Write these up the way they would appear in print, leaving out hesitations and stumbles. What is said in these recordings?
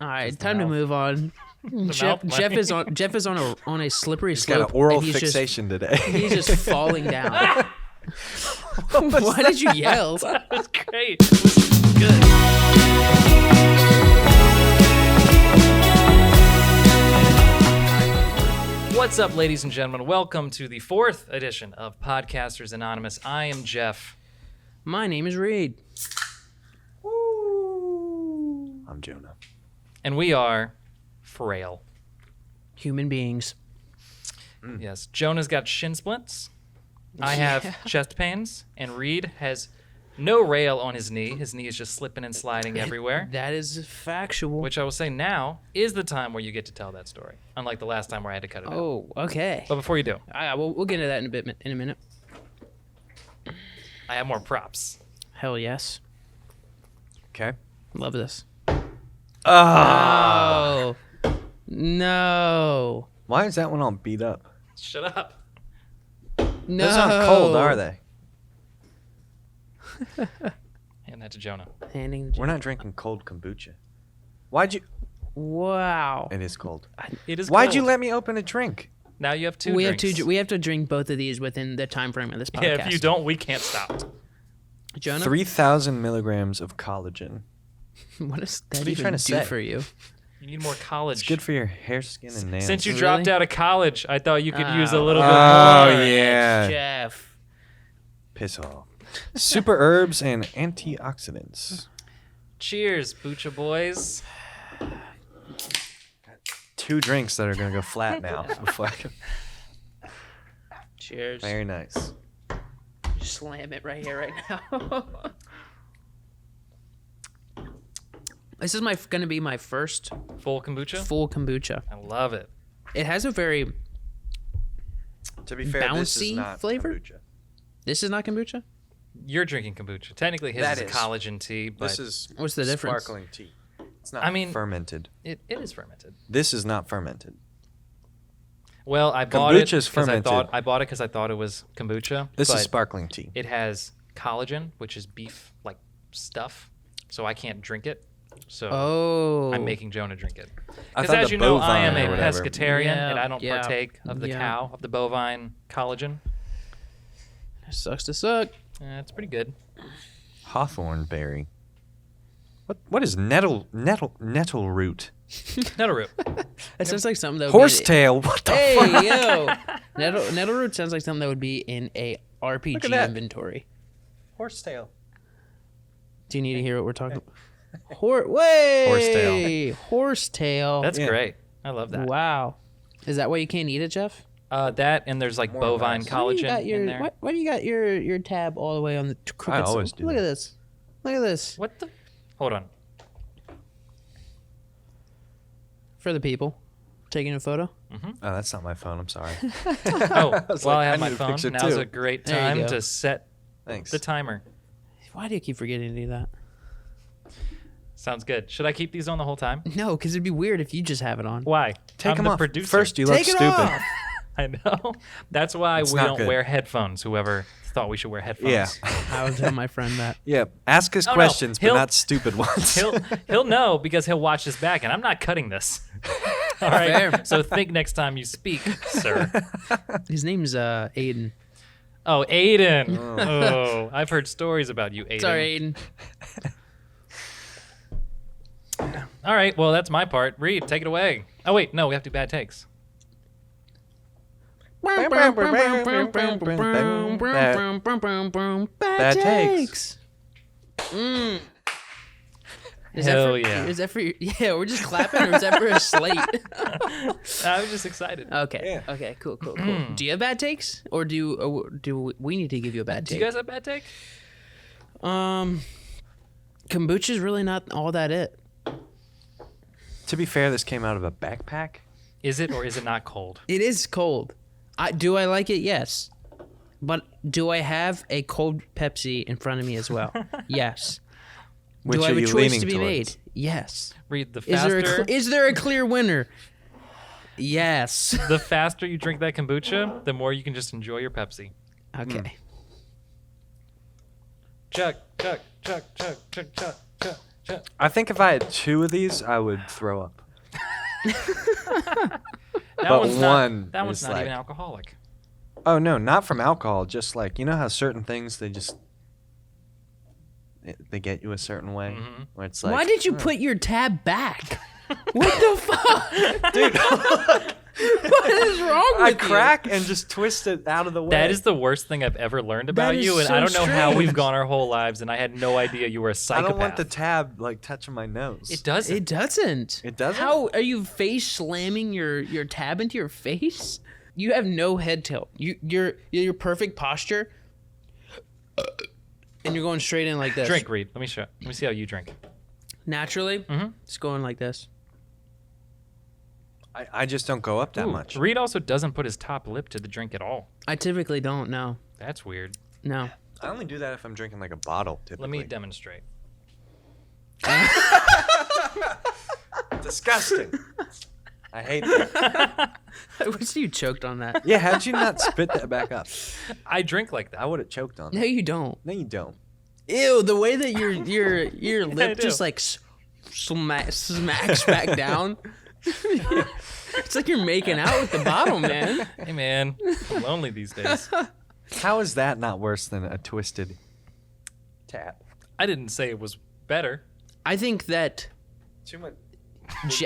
All right, time to move on. Jeff is on a slippery He's slope. got an oral and fixation today. He's just falling down. Why did you yell? That was great. It was good. What's up, ladies and gentlemen? Welcome to the 4th edition of Podcasters Anonymous. I am Jeff. My name is Reed. I'm Jonah. And we are frail. Human beings. Yes, Jonah's got shin splints. I have chest pains. And Reed has no rail on his knee. His knee is just slipping and sliding everywhere. That is factual. Which I will say now is the time where you get to tell that story. Unlike the last time where I had to cut it out. Oh, okay. But before you do, We'll get into that in a minute. I have more props. Hell yes. Okay. Love this. Oh. No. Why is that one all beat up? Shut up. No. Those aren't cold, are they? Hand that to Jonah. Handing the We're not drinking cold kombucha. Why'd you... Wow. It is cold. It is Why'd cold. you let me open a drink? Now you have two We drinks. have to drink both of these within the time frame of this podcast. Yeah, if you don't, we can't stop. Jonah, 3,000 milligrams of collagen. what does that What are you even trying do to say? for you? You need more college. It's good for your hair, skin, and nails. Since you Really? dropped out of college, I thought you could use a little bit Oh, more. yeah. Jeff. Piss off. Super herbs and antioxidants. Cheers, Boocha boys. 2 drinks that are going to go flat now. Before I can... Cheers. Very nice. Slam it right here, right now. This is going to be my first Full kombucha? full kombucha. I love it. It has a very... To be fair, this is Bouncy not flavor? kombucha. This is not kombucha? You're drinking kombucha. Technically, his That is is. collagen tea, but This is What's the difference? sparkling tea. It's not I mean- fermented. it is fermented. This is not fermented. Well, I bought it Kombucha's because fermented. I bought it because I thought it was kombucha. This but is sparkling tea. It has collagen, which is beef like stuff, so I can't drink it. So Oh. I'm making Jonah drink it. I Because thought as the you know, I am bovine a or whatever. pescatarian, Yeah, and I don't yeah, partake of the yeah. cow, of the bovine collagen. Sucks to suck. It's pretty good. Hawthorn berry. What is nettle root? Nettle root. That sounds like something that would Horsetail. What the Hey, fuck? yo. Nettle root sounds like something that would be in a RPG at that. inventory. Horsetail. Do you need to hear what we're talking about? Horsetail. Horsetail. That's Yeah. great. I love that. Wow. Is that why you can't eat it, Jeff? That and there's like More bovine rice. Why do you got collagen your, in there. Why do you got your tab all the way on the crooked side? always do Look that. at this. Look at this. What the? Hold on. For the people taking a photo. Oh, that's not my phone. I'm sorry. Oh, was while like, I I have my need a phone, picture now's too. a great There you time go. to set Thanks. the timer. Why do you keep forgetting to do that? Sounds good. Should I keep these on the whole time? No, because it'd be weird if you just have it on. Why? Take I'm them the off. producer. First, you look Take it stupid. off. I know. That's why It's we not don't good. wear headphones. Whoever thought we should wear headphones. Yeah. I would tell my friend that. Yeah. Ask us Oh, no. questions, but He'll- not stupid ones. He'll know because he'll watch this back, and I'm not cutting this. All right. Fair. So think next time you speak, sir. His name's Aiden. Oh, Aiden. Oh, I've heard stories about you, Aiden. Sorry, Aiden. All right. Well, that's my part. Reed, take it away. Oh wait, no, we have to do bad takes. Bad takes. Is Hell that for, yeah. Is that for? Yeah, we're just clapping, or is that for a slate? I was just excited. Okay. Yeah. Okay. Cool. Do you have bad takes, or do we need to give you a bad Do take? you guys have bad take? Kombucha's really not all that it. To be fair, this came out of a backpack. Is it or is it not cold? It is cold. Do I like it? Yes. But do I have a cold Pepsi in front of me as well? Yes. Which do I are have a you choice leaning to be towards? made? Yes. Reed, the Is faster there a clear winner? Yes. the faster you drink that kombucha, the more you can just enjoy your Pepsi. Okay. Chuck, chuck, chuck, chuck, chuck, chuck, chuck, I think if I had 2 of these, I would throw up. That But one's one That one's is not like- even alcoholic. Oh no, not from alcohol. Just like, you know how certain things they get you a certain way, where it's like, Why did you put your tab back? What the fuck? dude? What is wrong with I you? crack and just twist it out of the way. That is the worst thing I've ever learned about is you, and so I don't know how we've strange. gone our whole lives, and I had no idea you were a I psychopath. don't want the tab like touching my nose. It doesn't. It doesn't. It doesn't? How are you face slamming your tab into your face? You have no head tilt. Your perfect posture, and you're going straight in like this. Drink, Reed. Let me see how you drink. Naturally. It's going like this. I just don't go up that Ooh, much. Reed also doesn't put his top lip to the drink at all. I typically don't. No. That's weird. No. I only do that if I'm drinking like a bottle. Typically. Let me demonstrate. Disgusting. I hate that. I wish you choked on that. Yeah, how'd you not spit that back up? I drink like that. I would have choked on No, that. you don't. No, you don't. Ew, the way that your I lip do. just like smacks back down. It's like you're making out with the bottle, man. Hey, man. I'm lonely these days. How is that not worse than a twisted tap? I didn't say it was better. I think that Too much.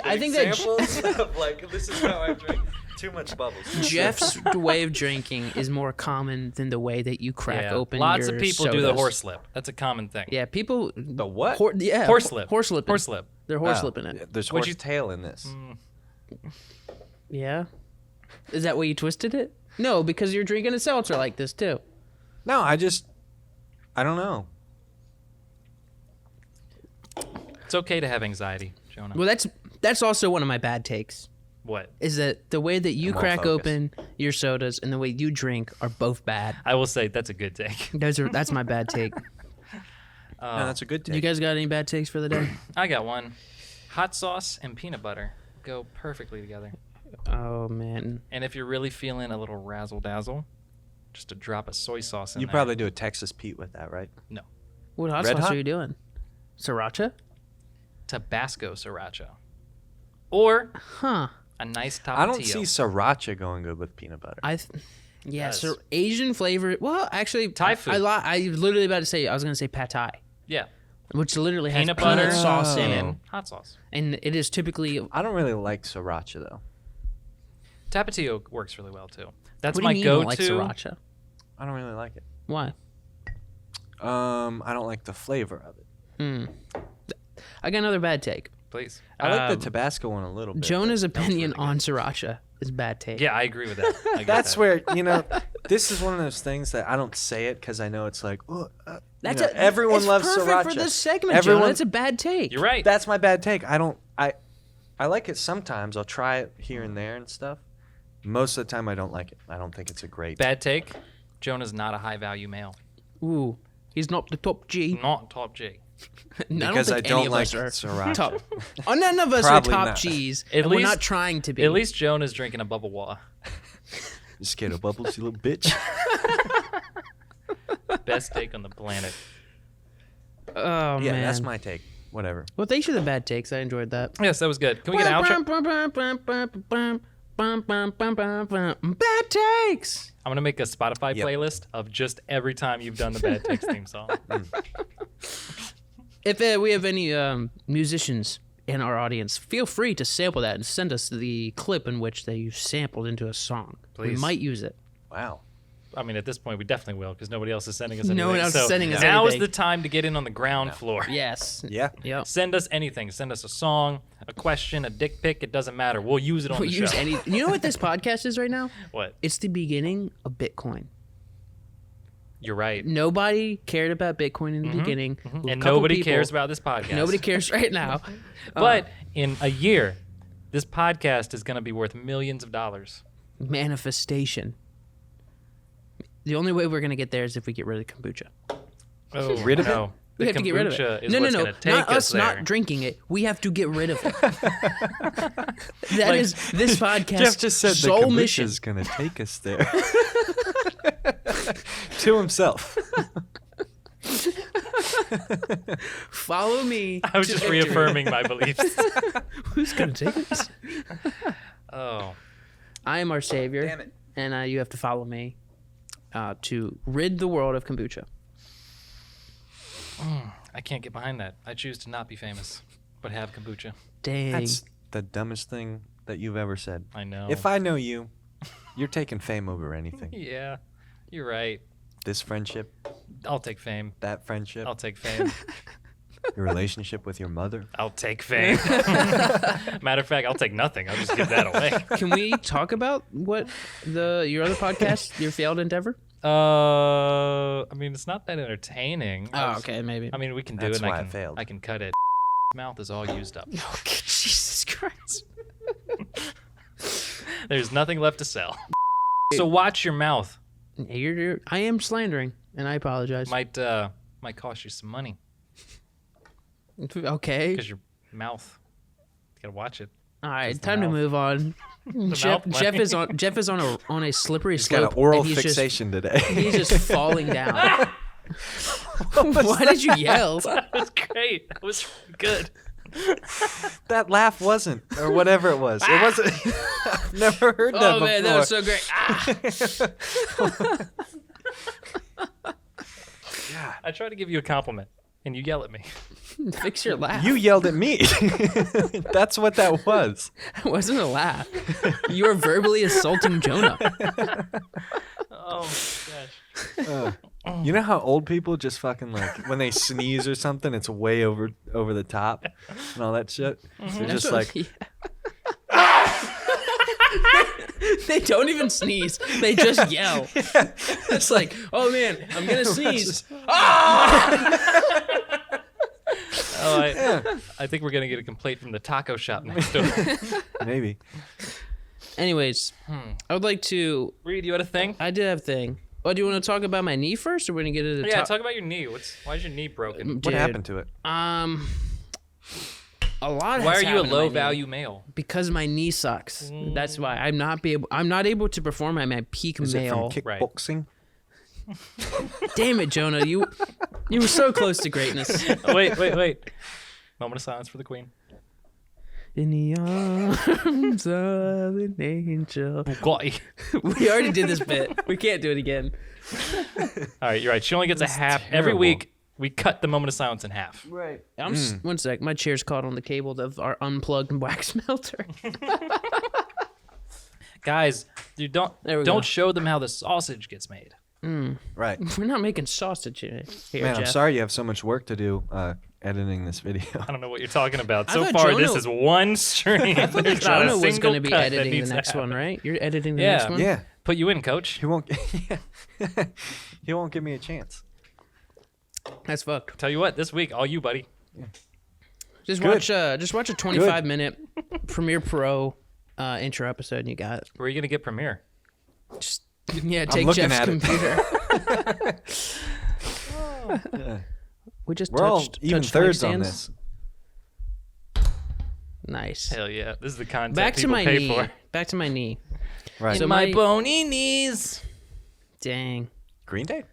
I think that examples of like this is how I drink. Too much bubbles. Jeff's way of drinking is more common than the way that you crack open Lots your of people do the sodas. horse lip. That's a common thing. Yeah, people. The what? Yeah, Horse lip. Horse lip. Horse lip. They're horse lipping it. There's What'd horse you- tail in this. Yeah. Is that way you twisted it? No, because you're drinking a seltzer like this too. No, I don't know. It's okay to have anxiety, Jonah. Well, that's also one of my bad takes. What? Is that the way that you I'm all crack focus. open your sodas and the way you drink are both bad. I will say that's a good take. That's my bad take. No, that's a good take. You guys got any bad takes for the day? I got one. Hot sauce and peanut butter go perfectly together. Oh man. And if you're really feeling a little razzle dazzle, just a drop of soy sauce in You there. probably do a Texas Pete with that, right? No. What hot Red sauce Hot? are you doing? Sriracha? Tabasco sriracha. Or Huh. a nice tapatio. I don't see sriracha going good with peanut butter. Yeah, does. so Asian flavor. Well, actually, Thai food. I was literally about to say. I was gonna say pad thai, Yeah. which literally has Peanut peanut butter sauce in it, and hot sauce. and it is typically. I don't really like sriracha though. Tapatio works really well too. That's What do my you mean you don't go-to. like sriracha? I don't really like it. Why? I don't like the flavor of it. I got another bad take. Please. I like the Tabasco one a little bit. Jonah's but that was opinion really good. on sriracha is bad take. Yeah, I agree with that. I get That's that. where this is one of those things that I don't say it because I know it's like That's everyone it's loves perfect sriracha. for this segment, Everyone, Jonah. That's a bad take. You're right. That's my bad take. I like it sometimes. I'll try it here and there and stuff. Most of the time, I don't like it. I don't think it's a great. Bad take. Jonah's not a high-value male. Ooh, he's not the top G. Not top G. Because I think don't any of like us are sriracha. top. Oh, none of us Probably are top not. G's. At and we're least- not trying to be. At least Jonah's drinking a bubble water. You scared of bubbles, you little bitch. Best take on the planet. Oh Yeah, man. that's my take. Whatever. Well, thanks for the bad takes. I enjoyed that. Yes, that was good. Can we get an outro? Bad takes. I'm gonna make a Spotify Yep. playlist of just every time you've done the bad takes theme song. If we have any musicians in our audience, feel free to sample that and send us the clip in which they sampled into a song. We Please. might use it. Wow. I mean, at this point, we definitely will because nobody else is sending us No anything. one else is So sending us now is anything. the time to get in on the ground floor. Yes. Yeah. Yep. Send us anything. Send us a song, a question, a dick pic. It doesn't matter. We'll use it on We'll the use show. any. You know what this podcast is right now? What? It's the beginning of Bitcoin. You're right. Nobody cared about Bitcoin in the beginning. A And couple nobody people- cares about this podcast. Nobody cares right now. But in a year, this podcast is going to be worth millions of dollars. Manifestation. The only way we're gonna get there is if we get rid of kombucha. Oh, Rid of it? no. We The have to get rid of kombucha it. Is No, what's no, gonna take not us there. not drinking it. We have to get rid of it. That is this podcast. Jeff just said the sole mission. kombucha's gonna take us there. To himself. Follow me. I was just reaffirming my beliefs. Who's gonna take it? Oh. I am our savior. Damn it. And you have to follow me to rid the world of kombucha. I can't get behind that. I choose to not be famous, but have kombucha. Dang. That's the dumbest thing that you've ever said. I know. If I know you, you're taking fame over anything. Yeah, you're right. This friendship, I'll take fame. that friendship, I'll take fame. your relationship with your mother. I'll take fame. Matter of fact, I'll take nothing. I'll just give that away. Can we talk about what your other podcast, your failed endeavor? I mean, it's not that entertaining. Oh, okay, maybe. I mean, we can do That's it. And why I failed. I can cut it. Mouth is all used up. Okay, Jesus Christ. There's nothing left to sell. So watch your mouth. I am slandering, and I apologize. Might cost you some money Okay. because your mouth. You gotta watch it. All right, the time to mouth. move on. Jeff mouth is on a slippery He's got slope. an oral and he's fixation today. He's just falling down. Why did you yell? That was great. That was good. That laugh wasn't, or whatever it was. It wasn't. I've never heard that Oh before. man, that was so great. Ah, I try to give you a compliment, and you yell at me. fix your laugh. You yelled at me. That's what that was. It wasn't a laugh. You were verbally assaulting Jonah. Oh my gosh. You know how old people just fucking like when they sneeze or something, it's way over the top and all that shit. They're just like, They don't even sneeze. They just yell. It's like, oh man, I'm gonna sneeze. I think we're gonna get a complaint from the taco shop next door. maybe. Anyways, I would like to. Reed, you had a thing? I did have a thing. Oh, do you want to talk about my knee first, or we're gonna get into the Yeah, top? talk about your knee. Why is your knee broken? What happened to it? A lot. Why has are you a happened to my low knee. value male? Because my knee sucks. That's why I'm not able to perform at my peak Is it from male. kickboxing? Damn it, Jonah! You were so close to greatness. Oh, wait. Moment of silence for the queen. In the arms of an angel. Bugatti. We already did this bit. We can't do it again. All right, you're right. She only gets a half. Every terrible. week, we cut the moment of silence in half. Right. One sec. My chair's caught on the cable of our unplugged wax melter. Guys, you There we go. don't show them how the sausage gets made. Right. We're not making sausage here, Man, Jeff. I'm sorry you have so much work to do editing this video. I don't know what you're talking about. I So thought far, Jonah- this is one stream. I thought There's not a Jonah was single going to be cut that editing the needs to next one, happen. right? You're editing the Yeah. next one? Yeah. Put you in, coach. He won't. Yeah. He won't give me a chance. That's fucked. Tell you what, this week, all you, buddy. Just Good. watch a 25-minute Premiere Pro intro episode and you got it. Where are you going to get Premiere? Just take looking Jeff's at it. computer. Yeah. We just We're all touched even touched thirds mic on stands. this. Nice. Hell yeah. This is the content Back to people my pay knee. for. Back to my knee. Right. So My my- bony knees. Dang. Green Day?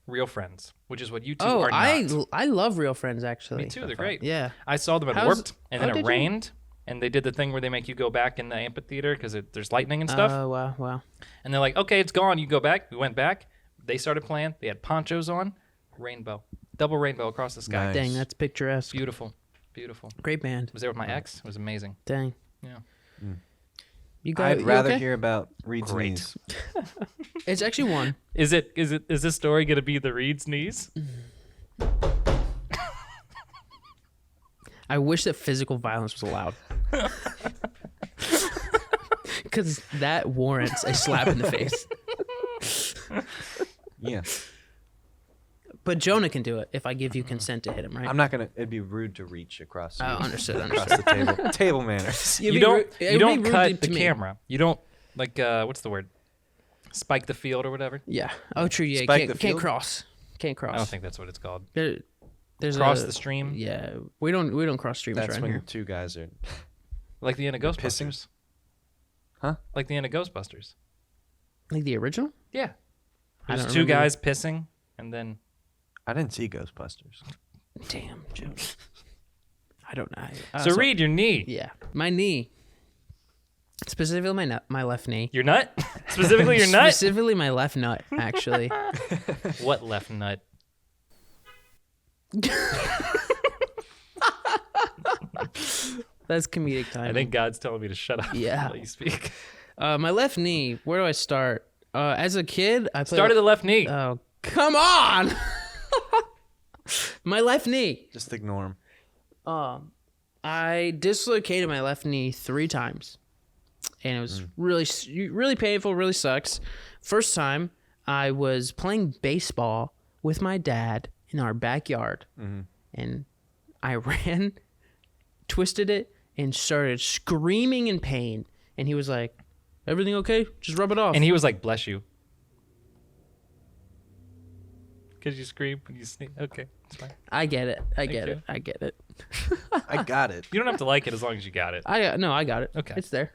Real Friends, which is what you two Oh, are not. I love Real Friends actually. Me too. They're great. Yeah. I saw them at How's- Warped, and then oh, it did you? rained, and they did the thing where they make you go back in the amphitheater because there's lightning and stuff. Oh wow. And they're like, okay, it's gone. You go back. We went back. They started playing. They had ponchos on. Rainbow. Double rainbow across the sky. Nice. Dang, that's picturesque. Beautiful. Beautiful. Great band. Was there with my ex. It was amazing. Dang. Yeah. You got. I'd you rather okay? hear about Reed's Great. knees. It's actually one. Is this story gonna be the Reed's knees? I wish that physical violence was allowed. Because that warrants a slap in the face. Yeah. But Jonah can do it if I give you consent to hit him, right? I'm not gonna. It'd be rude to reach across. Oh, understood. Across the table. Table manners. It'd You be don't. ru- it You would don't be rude cut to the me. camera. You don't like. What's the word? Spike the field or whatever. Yeah. Oh, true. Yeah. Spike Can't, the can't field? cross. Can't cross. I don't think that's what it's called. There's Cross a, the stream. Yeah. We don't cross streams That's right when here. two guys are. Like the end of Pissing? Ghostbusters. Huh? Like the end of Ghostbusters. Like the original? Yeah. I There's don't two remember. guys pissing, and then I didn't see Ghostbusters. Damn, Joe. I don't know. So read your knee. Yeah, my knee. Specifically, my left knee. Your nut? Specifically, your nut? Specifically, my left nut, actually. What left nut? That's comedic timing. I think God's telling me to shut up. Yeah. Let you speak. My left knee. Where do I start? As a kid, I played. Start at the left knee. Oh, come on! My left knee. Just ignore him. I dislocated my left knee 3 times, and it was really painful. Really sucks. First time, I was playing baseball with my dad in our backyard, and I ran, twisted it, and started screaming in pain. And he was like, "Everything okay? Just rub it off." And he was like, "Bless you." Because you scream when you sneeze. Okay, it's fine. I get it. I get you. it. I get it. I got it. You don't have to like it as long as you got it. I got it. Okay. It's there.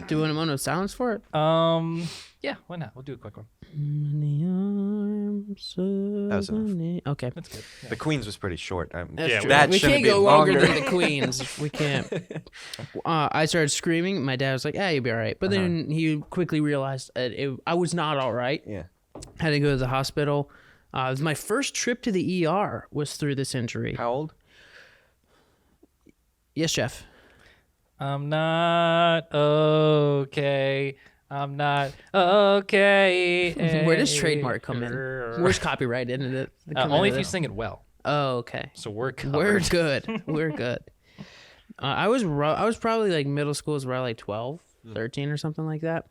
Doing a moment of silence for it. Yeah, why not? We'll do a quick one. In the arms of That was enough. Okay. That's good. Yeah. The Queen's was pretty short. That's Yeah, true. that we shouldn't can't be go longer longer. than the Queens. We can't. I started screaming. My dad was like, "Yeah, you'll be all right." But then he quickly realized that I was not all right. Yeah. Had to go to the hospital. It was my first trip to the ER was through this injury. How old? Yes, Jeff. I'm not okay. I'm not okay. Where does trademark come in? Where's copyright in it? Only if you sing it well. Oh, okay. So we're covered. We're good. We're good. I was probably like middle school was around like 12, 13 or something like that.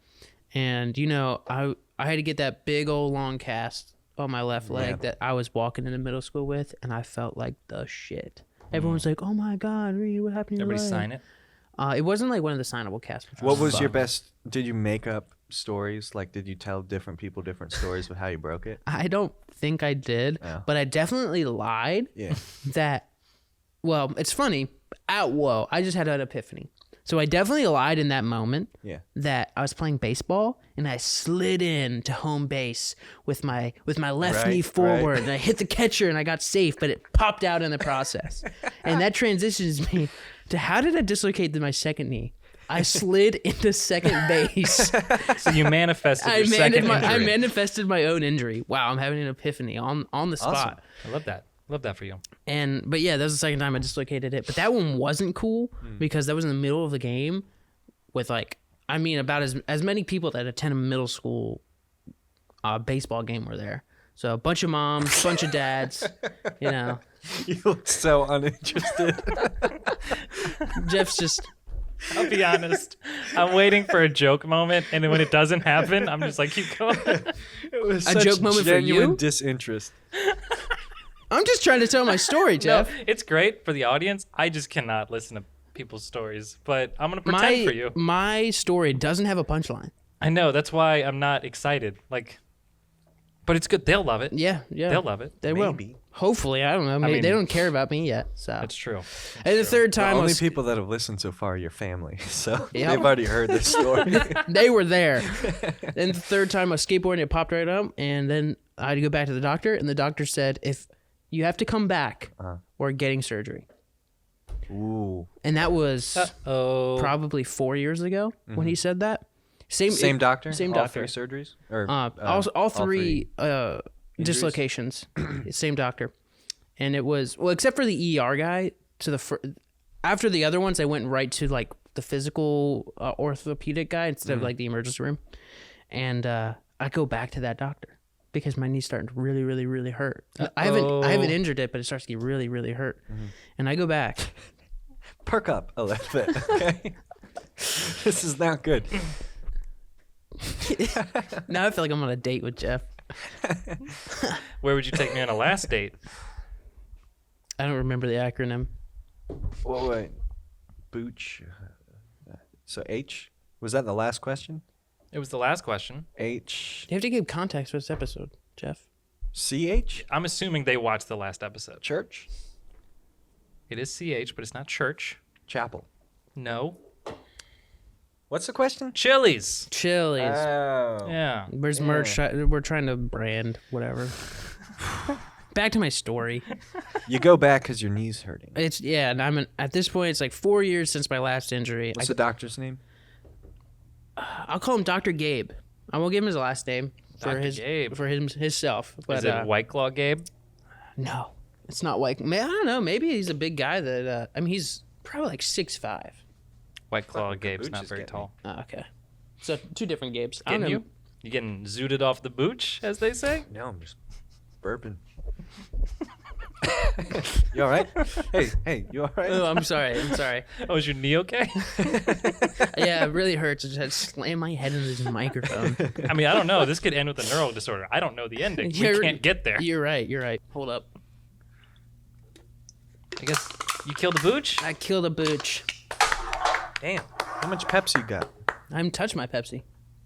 And I had to get that big old long cast on my left leg that I was walking into middle school with, and I felt like the shit. Everyone's like, "Oh my God, Reed, what happened to your Everybody leg?" sign it. It wasn't like one of the signable casts. What was your best? Did you make up stories? Like, did you tell different people different stories of how you broke it? I don't think I did, Oh. but I definitely lied Yeah. that. Well, it's funny. I just had an epiphany. So I definitely lied in that moment. Yeah. That I was playing baseball and I slid in to home base with my left knee forward and I hit the catcher and I got safe, but it popped out in the process. And that transitions me to how did I dislocate my second knee? I slid into second base. So you manifested your second injury. I manifested my own injury. Wow, I'm having an epiphany on the spot. Awesome. I love that. Love that for you. But yeah, that was the second time I dislocated it. But that one wasn't cool because that was in the middle of the game with about as many people that attend a middle school baseball game were there. So a bunch of moms, bunch of dads, You look so uninterested. Jeff's just I'll be honest. I'm waiting for a joke moment, and then when it doesn't happen, I'm just like, keep going. It was A such joke moment for genuine you? disinterest. I'm just trying to tell my story, Jeff. No, it's great for the audience. I just cannot listen to people's stories, but I'm going to pretend for you. My story doesn't have a punchline. I know. That's why I'm not excited. But it's good. They'll love it. Yeah. They'll love it. They Maybe. will. Hopefully, I don't know. Maybe mean- they don't care about me yet. So That's true. and the third The time only was people that have listened so far are your family, so Yep. they've already heard this story. they were there. Then the third time I was skateboarding, it popped right up, and then I had to go back to the doctor, and the doctor said, "If you have to come back, we're getting surgery." Ooh. And that was Oh. probably 4 years ago when he said that. Same Doctor? Same All doctor. 3 surgeries? Or all three dislocations. Same doctor. And it was except for the ER guy. After the other ones, I went right to like the physical orthopedic guy instead of like the emergency room. And I go back to that doctor because my knee's starting to really, really, really hurt. I haven't injured it, but it starts to get really, really hurt. And I go back. Perk up a little bit, okay? This is not good. Now I feel like I'm on a date with Jeff. Where would you take me on a last date? I don't remember the acronym. Whoa, wait. Booch. So H? Was that the last question? It was the last question. H. You have to give context for this episode, Jeff. CH? I'm assuming they watched the last episode. Church? It is CH, but it's not church. Chapel. No. What's the question? Chili's. Chili's. Oh. Yeah. Where's merch? We're trying to brand whatever. back to my story. You go back because your knee's hurting. And at this point, it's like 4 years since my last injury. What's the doctor's name? I'll call him Dr. Gabe. I won't give him his last name for Gabe. himself. But, Is it White Claw Gabe? No, it's not White. I don't know. Maybe he's a big guy that. He's probably like 6'5". White Claw Fucking Gabe's Booch not is very getting tall. Oh, okay. So 2 different Gabes. I don't Getting know. you? You getting zooted off the booch, as they say? No, I'm just burping. You all right? Hey, you all right? Oh, I'm sorry. Oh, is your knee okay? Yeah, it really hurts. I just had to slam my head into this microphone. I mean, I don't know. This could end with a neural disorder. I don't know the ending. We can't get there. You're right. Hold up. I guess you killed the booch? I killed a booch. Damn. How much Pepsi you got? I haven't touched my Pepsi.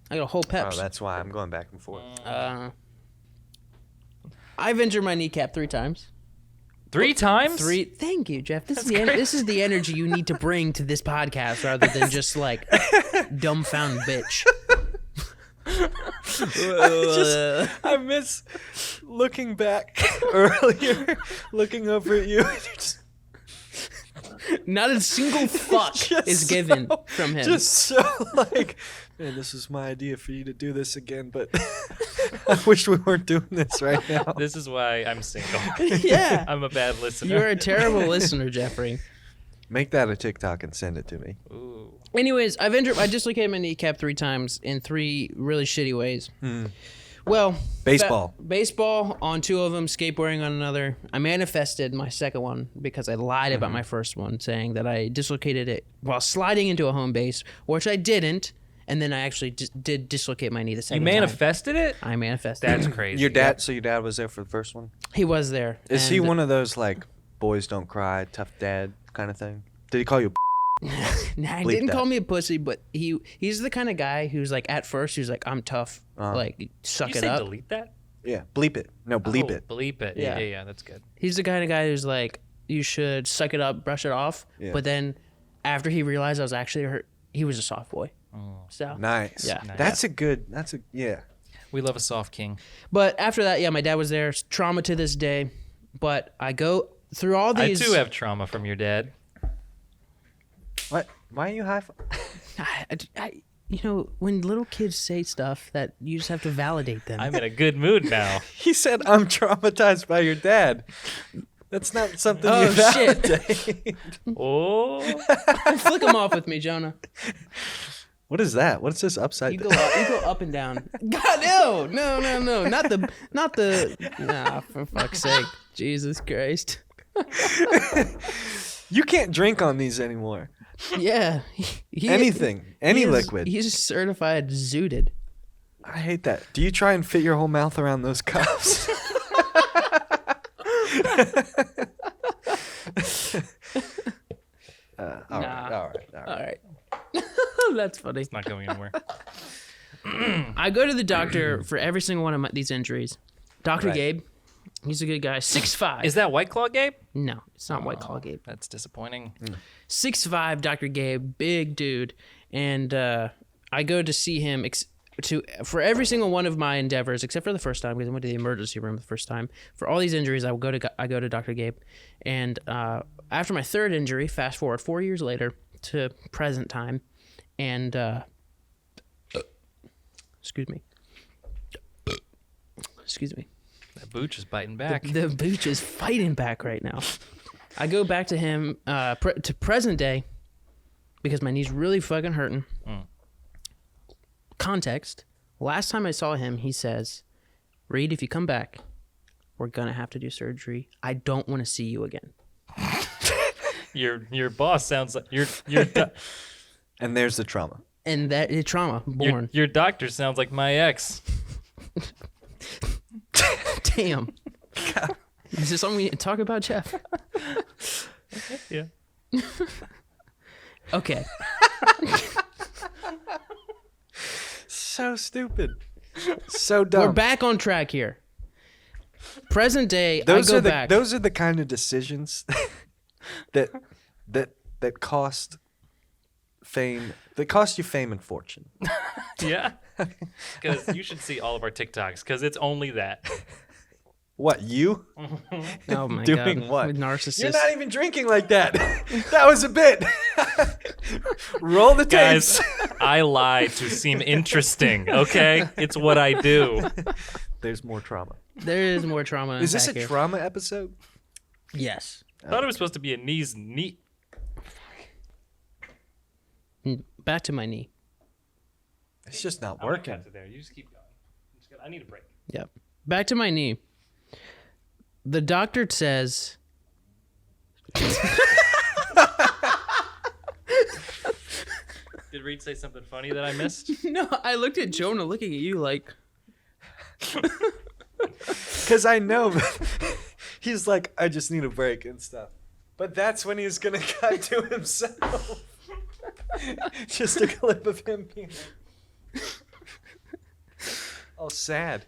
I got a whole Pepsi. Oh, that's why I'm going back and forth. I've injured my kneecap 3 times. 3 times? 3. Thank you, Jeff. This is the energy you need to bring to this podcast, rather than just like dumbfounded bitch. I miss looking back earlier, looking over at you. Not a single fuck is given from him. Just so like, man, this is my idea for you to do this again, but I wish we weren't doing this right now. This is why I'm single. Yeah. I'm a bad listener. You're a terrible listener, Jeffrey. Make that a TikTok and send it to me. Ooh. Anyways, I dislocated my kneecap 3 times in 3 really shitty ways. Well, baseball on 2 of them, skateboarding on another. I manifested my second one because I lied about my first one, saying that I dislocated it while sliding into a home base, which I didn't. And then I actually did dislocate my knee the second time. You manifested it? I manifested. That's crazy. Your dad, so your dad was there for the first one? He was there. Is he one of those like boys don't cry, tough dad kind of thing? Did he call you? Nah, he didn't call me a pussy, but he's the kind of guy who's like, at first he's like, I'm tough, like suck Did you it say up. delete that? Yeah, bleep it. No, bleep it. Bleep it. Yeah, that's good. He's the kind of guy who's like, you should suck it up, brush it off. Yeah. But then after he realized I was actually hurt, he was a soft boy. So Nice. Yeah. That's yeah. We love a soft king. But after that, yeah, my dad was there. Trauma to this day. But I go through all these. I too have trauma from your dad. What? Why are you high? When little kids say stuff that you just have to validate them. I'm in a good mood now. He said, I'm traumatized by your dad. That's not something you shit. validate. Oh. Flick them off with me, Jonah. What is that? What's this upside You down? go up and down. God, no. Not the. Nah, for fuck's sake. Jesus Christ. You can't drink on these anymore. Yeah. Anything. Any liquid. He's certified zooted. I hate that. Do you try and fit your whole mouth around those cups? All right. That's funny. It's not going anywhere. I go to the doctor for every single one of these injuries. Dr. Right. Gabe, he's a good guy. 6'5". Is that White Claw Gabe? No, it's not White Claw Gabe. That's disappointing. 6'5", Dr. Gabe, big dude. And I go to see him for every single one of my endeavors, except for the first time, because I went to the emergency room the first time. For all these injuries, I go to Dr. Gabe. And after my third injury, fast forward 4 years later to present time, and excuse me. That booch is biting back. The booch is fighting back right now. I go back to him to present day because my knee's really fucking hurting. Context. Last time I saw him, he says, Reed, if you come back, we're going to have to do surgery. I don't want to see you again. Your boss sounds like your And there's the trauma. And that is trauma born. Your doctor sounds like my ex. Damn. God. Is this something we need to talk about, Jeff? Yeah. Okay. So stupid. So dumb. We're back on track here. Present day, Those I go are the back. those are the kind of decisions that cost fame. That cost you fame and fortune. Yeah. Because you should see all of our TikToks because it's only that. What, you? Oh my Doing god. what? With narcissists. You're not even drinking like that. That was a bit. Roll the tapes. Guys, I lie to seem interesting, okay? It's what I do. There's more trauma. There is more trauma. Is this a here. trauma episode? Yes. I thought it was supposed to be a knees knee. Back to my knee. It's just not I'm working. gonna cut it there. You just keep going. I need a break. Yep. Back to my knee. The doctor says. Did Reed say something funny that I missed? No, I looked at Jonah looking at you like. Because I know he's like, I just need a break and stuff. But that's when he's going to cut to himself. Just a clip of him being all sad.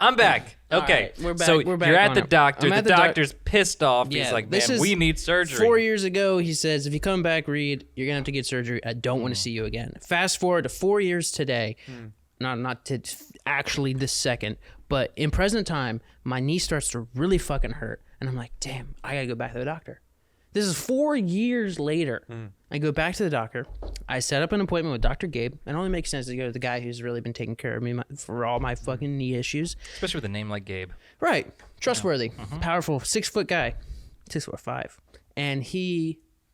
I'm back. Okay. right, we're back- So we're back you're at on the it. doctor. I'm The at the doc- doctor's pissed off. He's Yeah, like, this man, is we need surgery. 4 years ago, he says, if you come back, Reed, you're going to have to get surgery. I don't want to see you again. Fast forward to 4 years today. Not to actually this second, but in present time, my knee starts to really fucking hurt. And I'm like, damn, I got to go back to the doctor. This is 4 years later. I go back to the doctor. I set up an appointment with Dr. Gabe. It only makes sense to go to the guy who's really been taking care of me for all my fucking knee issues. Especially with a name like Gabe. Right. Trustworthy. Powerful. 6 foot guy. 6'5". And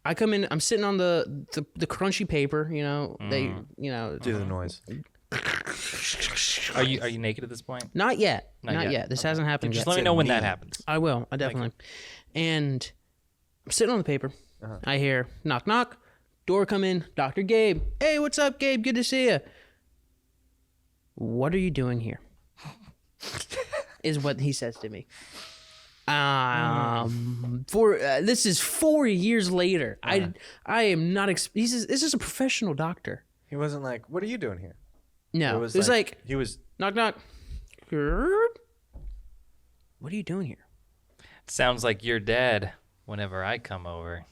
I come in, I'm sitting on the crunchy paper, you know, Do the noise. Are you naked at this point? Not yet. Not Not yet. yet. This hasn't happened Just yet. let me know when that knee. happens. I will. I definitely. And I'm sitting on the paper. I hear knock, knock. Door come in. Dr. Gabe. Hey, what's up, Gabe? Good to see you. What are you doing here? Is what he says to me. This is 4 years later. I am not. He says this is a professional doctor. He wasn't like, what are you doing here? No, it was like he was. knock, knock. What are you doing here? Sounds like your dad whenever I come over.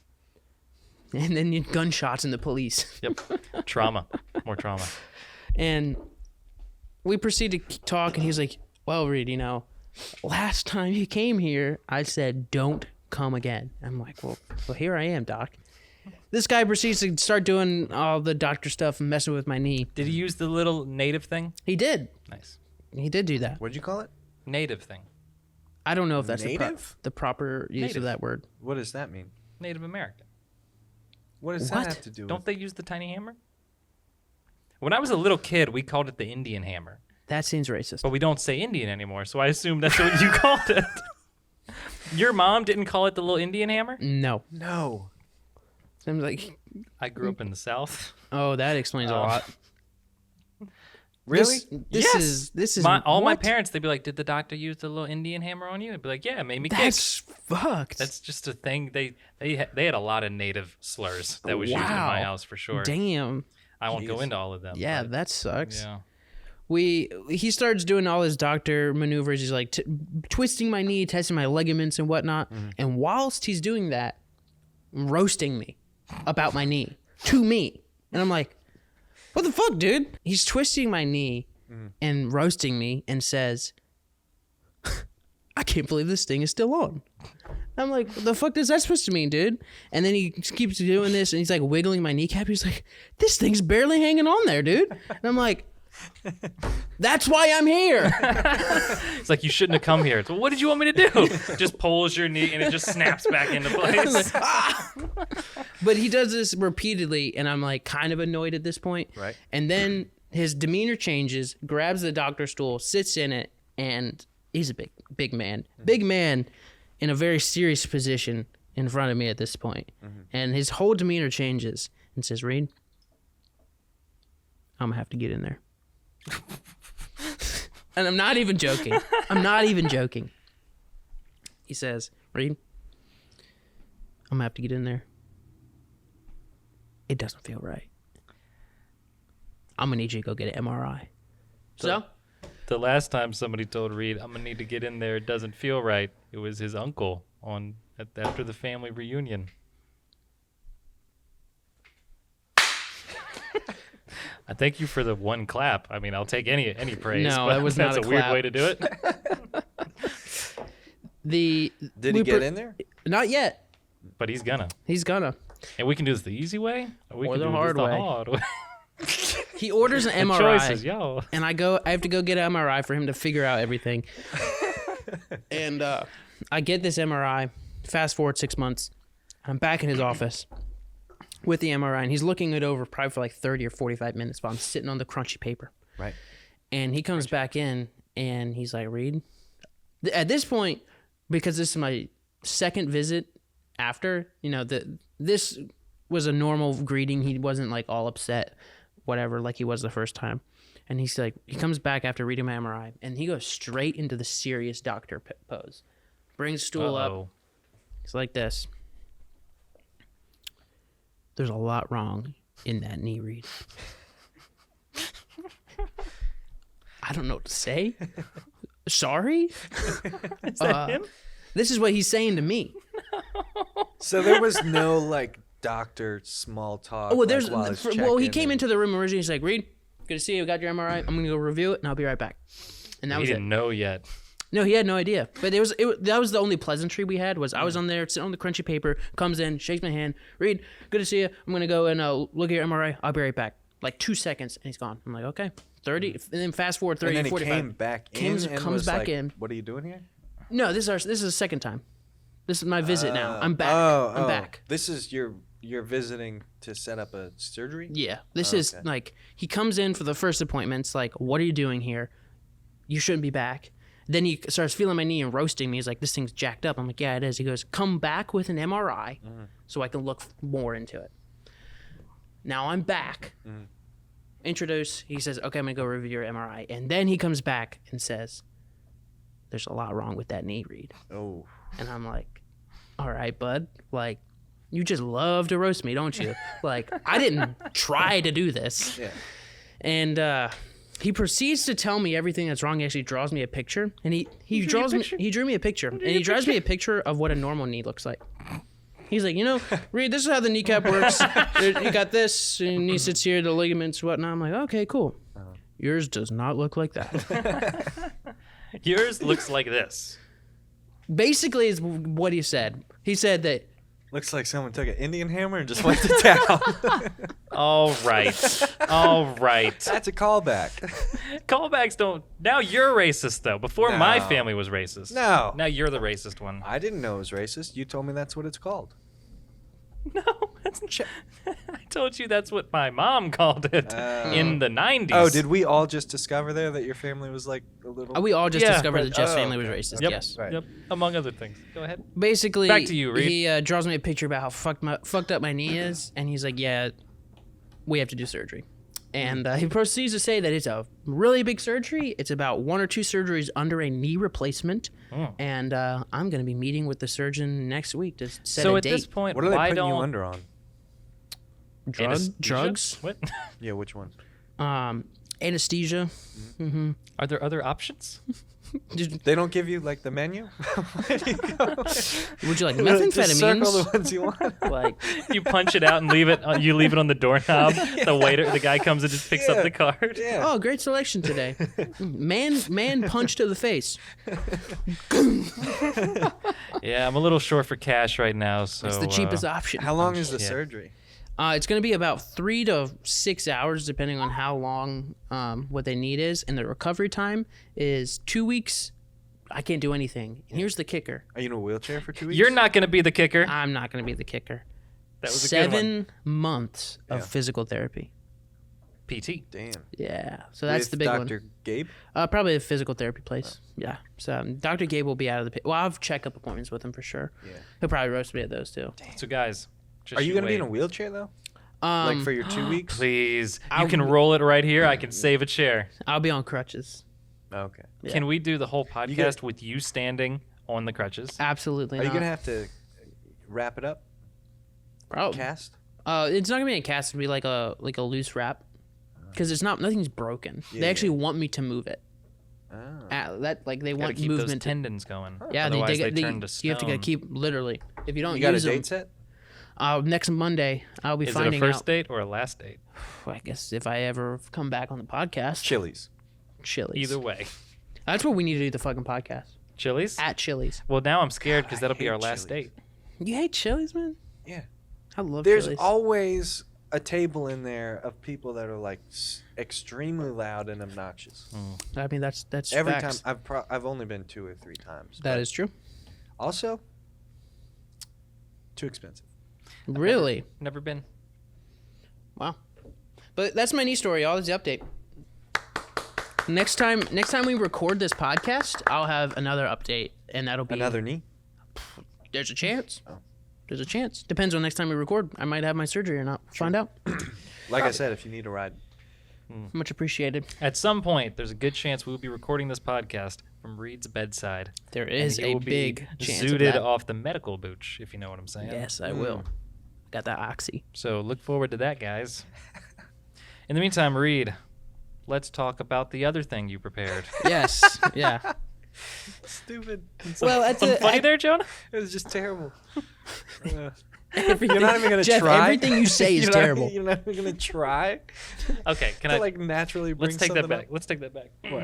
And then gunshots and the police. Yep. Trauma. More trauma. And we proceed to talk, and he's like, well, Reed, last time you came here, I said, don't come again. I'm like, well, here I am, doc. This guy proceeds to start doing all the doctor stuff and messing with my knee. Did he use the little native thing? He did. Nice. He did do that. What'd you call it? Native thing. I don't know if that's Native? the proper use Native. of that word. What does that mean? Native American. What does What? that have to do with Don't they use the tiny hammer? When I was a little kid, we called it the Indian hammer. That seems racist. But we don't say Indian anymore, so I assume that's what you called it. Your mom didn't call it the little Indian hammer? No. No. Seems like, I grew up in the South. oh, that explains a lot. Really? This is All my what? parents, they'd be like, did the doctor use the little Indian hammer on you? I'd be like, yeah, it made me kick. That's fucked. That's just a thing. They had a lot of native slurs that was used in my Wow. house for sure. Damn. I won't go Jeez. into all of them. Yeah, but, that sucks. yeah. He starts doing all his doctor maneuvers. He's like twisting my knee, testing my ligaments and whatnot. And whilst he's doing that, roasting me about my knee to me. And I'm like, what the fuck, dude? He's twisting my knee and roasting me and says, I can't believe this thing is still on. I'm like, what the fuck is that supposed to mean, dude? And then he keeps doing this and he's like wiggling my kneecap. He's like, this thing's barely hanging on there, dude. And I'm like, that's why I'm here. It's like, you shouldn't have come here. So what did you want me to do? Just pulls your knee and it just snaps back into place. But he does this repeatedly, and I'm like kind of annoyed at this point. Right. And then his demeanor changes, grabs the doctor stool, sits in it, and he's a big man. Big man in a very serious position in front of me at this point. And his whole demeanor changes and says, Reed, I'm going to have to get in there. And I'm not even joking. He says, Reed, I'm going to have to get in there. It doesn't feel right. I'm going to need you to go get an MRI. So? The last time somebody told Reed, I'm going to need to get in there, it doesn't feel right, it was his uncle after the family reunion. I thank you for the one clap. I mean, I'll take any praise. No, but that was not that's a weird clap. way to do it. Did he get in there? Not yet. But he's gonna. He's gonna. And we can do this the easy way, or we Or can the do hard this the way. hard way. He orders an The MRI. choices, yo. And I have to go get an MRI for him to figure out everything. And I get this MRI. Fast forward 6 months. I'm back in his office with the MRI, and he's looking it over probably for like 30 or 45 minutes while I'm sitting on the crunchy paper. Right. And he comes back in, and he's like, Reed. At this point, because this is my second visit after, this was a normal greeting. He wasn't like all upset, whatever, like he was the first time. And he's like, he comes back after reading my MRI, and he goes straight into the serious doctor pose. Brings stool up. It's like this. There's a lot wrong in that knee, Reed. I don't know what to say. Sorry? Is that him? This is what he's saying to me. So there was no like doctor small talk. Oh, well, while he came into the room originally. He's like, Reed, good to see you. Got your MRI. I'm gonna go review it, and I'll be right back. And that He was didn't know yet. No, he had no idea. But that was the only pleasantry we had. Was I was on there sitting on the crunchy paper. Comes in, shakes my hand. Reed, good to see you. I'm gonna go and look at your MRI. I'll be right back. Like 2 seconds, and he's gone. I'm like, okay. 30, and then fast forward 30, and then 45. he came back in and comes was back like, in. What are you doing here? No, this is the second time. This is my visit now. I'm back. I'm back. This is you're visiting to set up a surgery? Yeah. This is like, he comes in for the first appointments, like, what are you doing here? You shouldn't be back. Then he starts feeling my knee and roasting me. He's like, this thing's jacked up. I'm like, yeah, it is. He goes, come back with an MRI so I can look more into it. Now I'm back. Introduce. He says, okay, I'm going to go review your MRI. And then he comes back and says, there's a lot wrong with that knee, Reed. Oh. And I'm like, all right, bud. Like, you just love to roast me, don't you? Like, I didn't try to do this. Yeah. And he proceeds to tell me everything that's wrong. He actually draws me a picture. And he drew me a picture. And he draws me a picture of what a normal knee looks like. He's like, Reed, this is how the kneecap works. You got this, and knee sits here, the ligaments, whatnot. I'm like, okay, cool. Yours does not look like that. Yours looks like this. Basically, is what he said. He said that. Looks like someone took an Indian hammer and just went to town. All right. That's a callback. Callbacks don't. Now you're racist, though. Before my family was racist. No. Now you're the racist one. I didn't know it was racist. You told me that's what it's called. No, that's I told you that's what my mom called it in the 90s. Oh, did we all just discover there that your family was like a little... We all just discovered that Jeff's Oh, family was okay. racist. Yep. Yes. Right. Yep. Among other things. Go ahead. Basically, Back to you, Reed. He draws me a picture about how fucked up my knee is, and he's like, "Yeah, we have to do surgery." And he proceeds to say that it's a really big surgery. It's about 1 or 2 surgeries under a knee replacement, and I'm going to be meeting with the surgeon next week to set So a at date. this point, What are they why putting don't you under on? Anesthesia? Drugs, What? Yeah, which ones? anesthesia. Are there other options? They don't give you like the menu? Where do you go? Would you like Just circle the methamphetamines? ones you want. Like, You punch it out and leave it. You leave it on the doorknob. The guy comes and just picks up the card. Yeah. oh, great selection today. Man punch to the face. Yeah, I'm a little short for cash right now, so It's the cheapest option. How long is the Yeah. surgery? It's going to be about 3 to 6 hours, depending on how long what they need is. And the recovery time is 2 weeks. I can't do anything. And here's the kicker. Are you in a wheelchair for 2 weeks? You're not going to be the kicker. I'm not going to be the kicker. That was a good one. 7 months of physical therapy. PT. Damn. Yeah. So that's With the big Dr. Gabe? one. Probably a physical therapy place. Yeah. So Dr. Gabe will be out of the... Well, I'll have checkup appointments with him for sure. Yeah. He'll probably roast me at those too. So guys, just Are you going to be in a wait. wheelchair though? Like for your 2 weeks? Please, you can roll it right here. I can save a chair. I'll be on crutches. Okay. Yeah. Can we do the whole podcast get- with you standing on the crutches? Absolutely Are you not. going to have to wrap it up? Probably. Cast? It's not gonna be a cast. It'll be like a loose wrap, because it's not. Nothing's broken. They actually want me to move it. Oh. They Gotta want keep those movement. tendons going. Yeah, Otherwise they turn to you have to stone. keep literally. If you don't You got a use them, date set? next Monday I'll be Is it a finding first out. date or a last date? I guess if I ever come back on the podcast, Chili's. Chili's. Either way. That's what we need to do. The fucking podcast. Chili's? at Chili's. Well, now I'm scared because I that'll be hate our last Chili's. date. You hate Chili's, man? Yeah. I love There's Chili's. always a table in there of people that are like extremely loud and obnoxious. I mean, that's Every facts. time I've only been 2 or 3 times. That but is true. also too expensive. Really? Never been. Wow. But that's my knee story. Y'all. Is the update. Next time we record this podcast, I'll have another update, and that'll be Another knee. There's a chance. Oh. There's a chance. Depends on next time we record. I might have my surgery or not. Find out. Like I said, if you need a ride. Much appreciated. At some point, there's a good chance we'll be recording this podcast from Reed's bedside. There and is he a will be big chance of zooted that. off the medical booch, if you know what I'm saying. Yes, I will. Got that oxy. So look forward to that, guys. In the meantime, Reed, let's talk about the other thing you prepared. Yes. Yeah. Stupid. Well, at Something the funny there, Jonah? It was just terrible. everything, You're not even gonna Jeff, try. everything you say is You're not- terrible. You're not even gonna try. Okay, can to I like naturally bring let's take that something back. up? Let's take that back. What?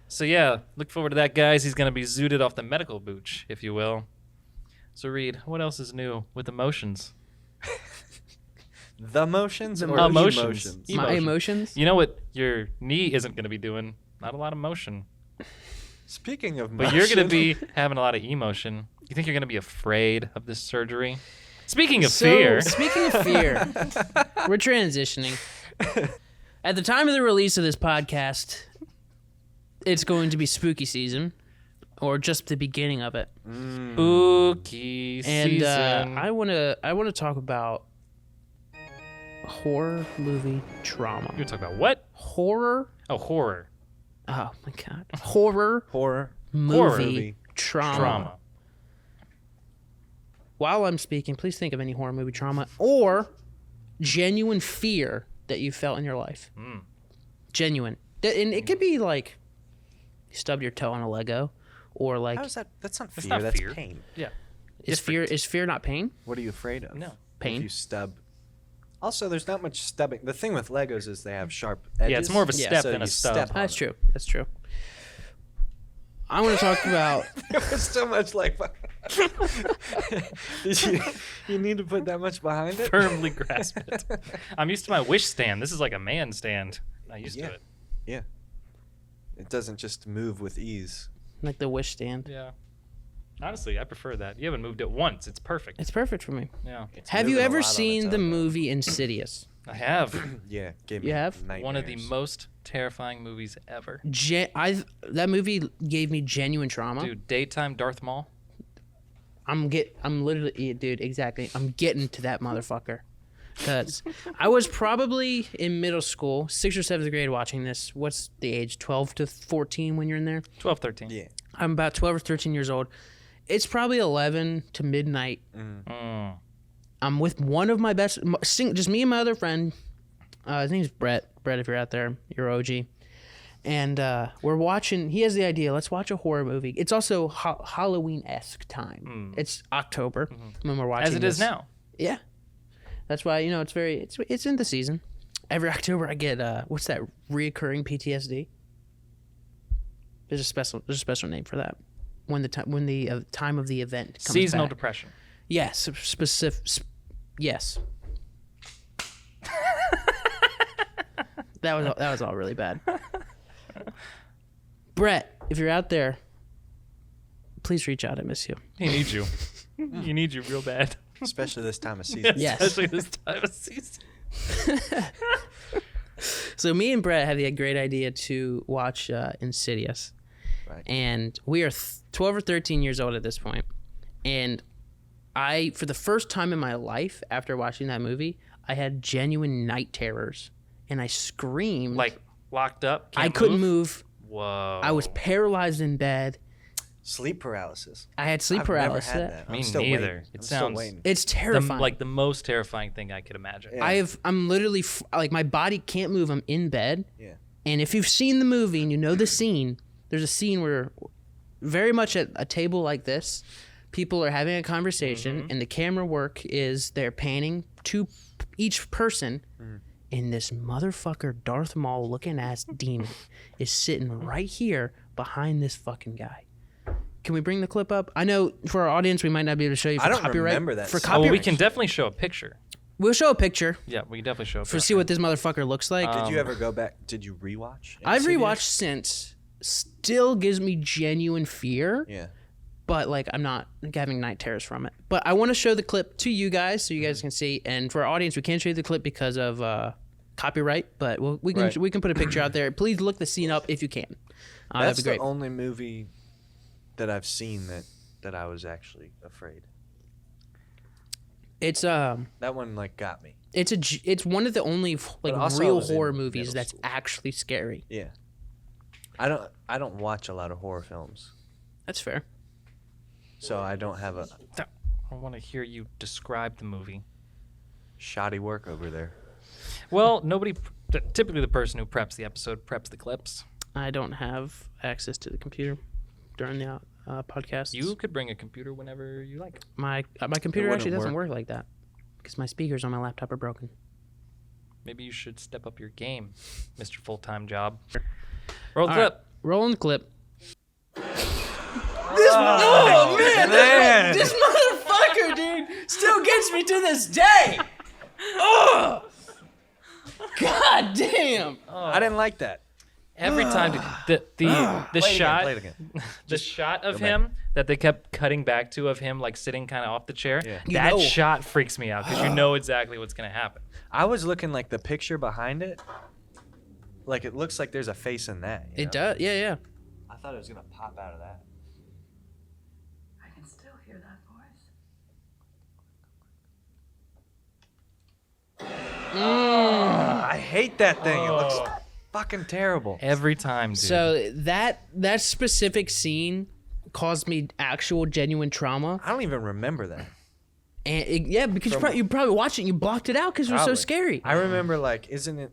So yeah, look forward to that, guys. He's gonna be zooted off the medical booch, if you will. So Reed, what else is new with emotions? The motions or Emotions. emotions? My Emotion. emotions. You know what your knee isn't gonna be doing? Not a lot of motion. Speaking of But motion, you're gonna be having a lot of emotion. You think you're gonna be afraid of this surgery? Speaking of fear, Speaking of fear, we're transitioning. At the time of the release of this podcast, it's going to be spooky season, or just the beginning of it. spooky And season. I wanna talk about horror movie trauma. You're talking about what? Horror. Oh, horror. Oh my god. Horror horror. movie trauma. Trauma. While I'm speaking, please think of any horror movie trauma or genuine fear that you felt in your life. Genuine. And it could be like you stubbed your toe on a Lego, or like How is that? That's not fear. not That's fear. pain. Yeah. is fear not pain? What are you afraid of? No. Pain. If you stub. Also, there's not much stubbing. The thing with Legos is they have sharp edges. Yeah, it's more of a step so than a you stub. step on That's it. true. That's true. I want to talk about There was so much like. Did you need to put that much behind it? Firmly grasp it. I'm used to my wish stand. This is like a man stand. Not used to it. Yeah. It doesn't just move with ease. like the wish stand. Yeah. Honestly, I prefer that. You haven't moved it once. It's perfect. It's perfect for me. Yeah. It's Have you moving a ever lot on its seen the own, though. movie Insidious? I have. Yeah, gave You me have? One of the nightmares. most terrifying movies ever. That movie gave me genuine trauma. Dude, daytime Darth Maul. I'm literally, yeah, dude, exactly. I'm getting to that motherfucker. Because I was probably in middle school, 6th or 7th grade watching this. What's the age? 12 to 14 when you're in there? 12, 13. Yeah. I'm about 12 or 13 years old. It's probably 11 to midnight. Mm. I'm with one of my best, just me and my other friend. His name's Brett. Brett, if you're out there, you're OG. And we're watching, he has the idea, let's watch a horror movie. It's also Halloween-esque time. It's October when we're watching As it is this. now. Yeah. That's why, it's in the season. Every October I get, what's that, reoccurring PTSD? There's a special name for that. When the time of the event comes Seasonal back. depression. Yes, yes. that was all really bad. Brett, if you're out there, please reach out. I miss you. He needs you. He needs you real bad. Especially this time of season. Yes. Especially this time of season. So me and Brett had the great idea to watch Insidious. Right. And we are 12 or 13 years old at this point. And I, for the first time in my life, after watching that movie, I had genuine night terrors. And I screamed. Like locked up. I Can't couldn't move. Whoa. I was paralyzed in bed. Sleep paralysis. I had sleep I've paralysis. Never had that. Me I'm still neither. waiting. It I'm still sounds- waiting. It's terrifying. the most terrifying thing I could imagine. Yeah. I'm literally like my body can't move. I'm in bed. Yeah. And if you've seen the movie and you know the scene, there's a scene where, very much at a table like this, people are having a conversation, and the camera work is they're panning to each person, and this motherfucker Darth Maul looking ass demon is sitting right here behind this fucking guy. Can we bring the clip up? I know for our audience, we might not be able to show you for I don't copyright. remember that For scene. copyright, we can definitely show a picture. we'll show a picture Yeah, we can definitely show a picture. for see what this motherfucker looks like. Did you ever go back? Did you rewatch? I've Insidious? rewatched since. Still gives me genuine fear. Yeah. But like I'm not having night terrors from it. But I want to show the clip to you guys so you guys can see. And for our audience, we can't show you the clip because of copyright. But we can put a picture out there. Please look the scene up if you can. That's that'd be great. the only movie that I've seen that I was actually afraid. It's That one like got me. it's one of the only like also I real was in horror movies middle that's school. actually scary. Yeah. I don't watch a lot of horror films, That's fair. so I don't have a I want to hear you describe the movie. shoddy work over there. Well, typically the person who preps the episode preps the clips. I don't have access to the computer during the podcast. You could bring a computer whenever you like. My computer wouldn't actually doesn't work like that because my speakers on my laptop are broken. Maybe you should step up your game, Mr. Full-time job. Roll the All right, clip. rolling the clip. Oh man! This motherfucker, dude, still gets me to this day. Oh, god damn! I didn't like that. Every time the shot Play it again. the shot of back. him that they kept cutting back to of him like sitting kind of off the chair. Yeah. That You know. shot freaks me out because you know exactly what's gonna happen. I was looking like the picture behind it. Like it looks like there's a face in that. you It know? does, yeah. I thought it was gonna pop out of that. I can still hear that voice. I hate that thing. It looks Oh. fucking terrible. Every time, dude. So that specific scene caused me actual genuine trauma, I don't even remember that. and because you probably watched it and you blocked it out because it was so Probably. scary. I remember like, isn't it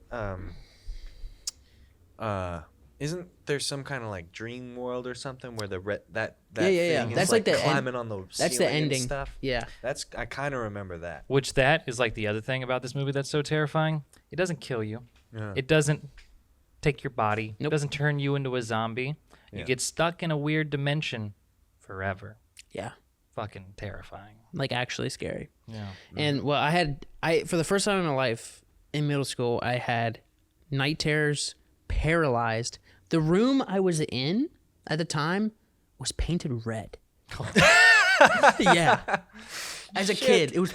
isn't there some kind of like dream world or something where that Yeah. thing is That's like like the climbing on the That's the ceiling and ending. stuff? Yeah. I kind of remember that. Which that is like the other thing about this movie that's so terrifying. It doesn't kill you. Yeah. It doesn't take your body. Nope. It doesn't turn you into a zombie. Yeah. You get stuck in a weird dimension forever. Yeah. Fucking terrifying. Like actually scary. Yeah. And well, I for the first time in my life in middle school, I had night terrors, paralyzed. The room I was in at the time was painted red. Yeah. As a kid, it was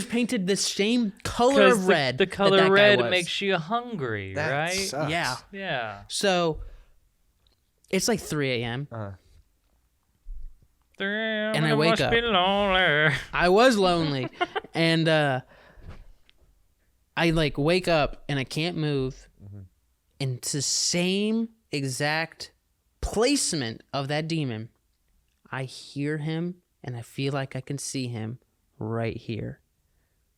painted the same color of red. The that color that guy red was. makes you hungry, That right? sucks. Yeah. Yeah. So it's like 3 a.m. And I wake must up. Be lonely. I was lonely, and I like wake up and I can't move, and it's the same exact placement of that demon. I hear him and I feel like I can see him right here.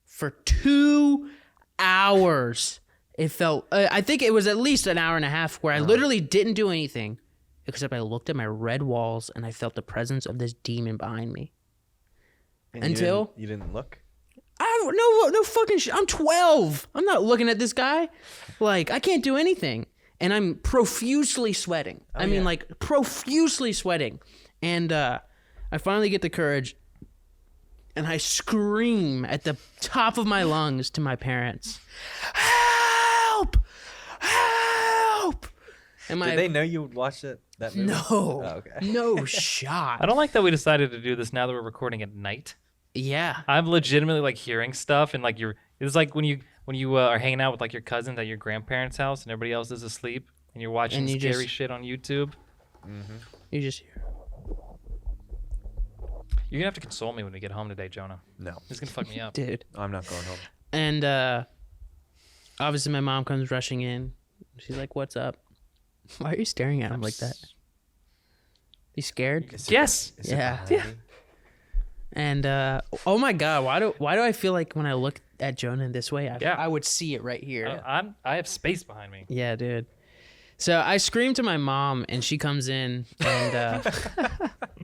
For 2 hours, it felt. I think it was at least an hour and a half where I literally didn't do anything, except I looked at my red walls and I felt the presence of this demon behind me. And Until- you didn't look. No fucking shit. I'm 12. I'm not looking at this guy. Like, I can't do anything. And I'm profusely sweating. yeah. Like, profusely sweating. And I finally get the courage and I scream at the top of my lungs to my parents, "Help! Help!" And Did they know you would watch that movie? No. Oh, okay. No shot. I don't like that we decided to do this now that we're recording at night. Yeah. I'm legitimately like hearing stuff and like it's like when you are hanging out with like your cousins at your grandparents' house and everybody else is asleep and you're watching And you scary just- shit on YouTube. You just hear. You're gonna have to console me when we get home today, Jonah. No, It's gonna fuck me up. Dude. I'm not going home. And obviously my mom comes rushing in. She's like, "What's up?" Why are you staring at him like that? You scared? Yes. Is it Yeah. behind me? And oh my god, why do I feel like when I look at Jonah this way, Yeah. I would see it right here. I have space behind me. Yeah, dude. So I scream to my mom, and she comes in, and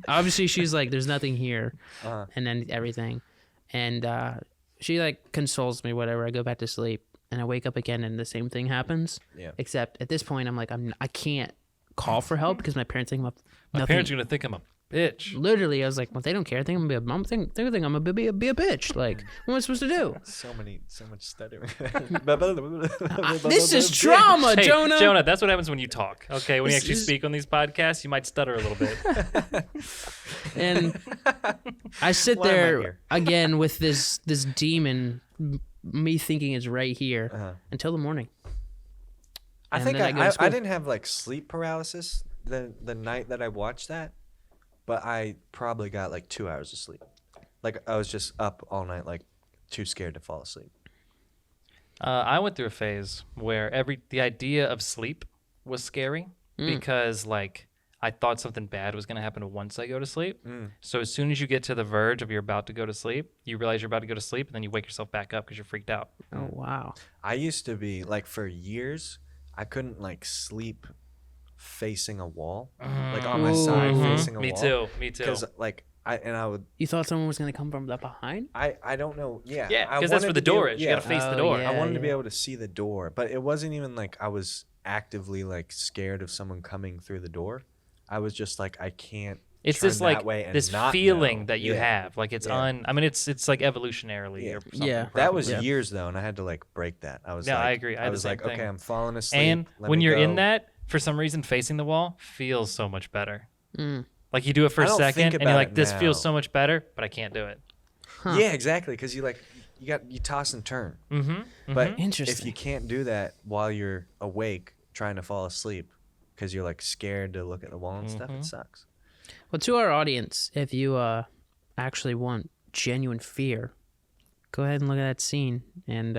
obviously she's like, "There's nothing here," and then everything, and she like consoles me, whatever. I go back to sleep, and I wake up again, and the same thing happens. Yeah. Except at this point, I'm like, I can't call for help because my parents think I'm My nothing. parents are gonna think I'm a bitch. Literally, I was like, well, they don't care. They think I'm gonna be a mom. They think I'm gonna be a bitch. Like, what am I supposed to do? So much stuttering. This is trauma, Hey, Jonah. Jonah, that's what happens when you talk. Okay, when you This actually is- speak on these podcasts, you might stutter a little bit. And I sit Why am I there here? again with this demon, me thinking it's right here Uh-huh. until the morning. I And think then I go to school. I didn't have like sleep paralysis the night that I watched that, but I probably got like 2 hours of sleep. Like I was just up all night, like too scared to fall asleep. I went through a phase where the idea of sleep was scary because like I thought something bad was going to happen once I go to sleep. So as soon as you get to the verge of you're about to go to sleep, you realize you're about to go to sleep, and then you wake yourself back up because you're freaked out. Oh wow. I used to be like for years, I couldn't like sleep facing a wall, like on my side Ooh. facing a Me wall. too. Because like I would You thought someone was gonna come from the behind? I don't know. Yeah. Yeah, I because that's wanted where the to be door able- is. You got to face the Oh, door. yeah. I wanted to be able to see the door, but it wasn't even like I was actively like scared of someone coming through the door. I was just like I can't. It's turn this that like way and this not feeling know. that you Yeah. have, like it's Yeah. I mean, it's like evolutionarily Yeah. or something. Yeah. That was probably. years though, and I had to like break that. I was No, like, I agree. I had the was same like, thing. okay, I'm falling asleep. And Let when me you're in go. that, for some reason, facing the wall feels so much better. Mm. Like you do it for I a don't second, think and you're about like, it "This feels now. so much better," but I can't do it. Huh. Yeah, exactly, because you toss and turn. Mm-hmm. But Interesting. if you can't do that while you're awake trying to fall asleep because you're like scared to look at the wall and stuff, it sucks. Well, to our audience, if you actually want genuine fear, go ahead and look at that scene. And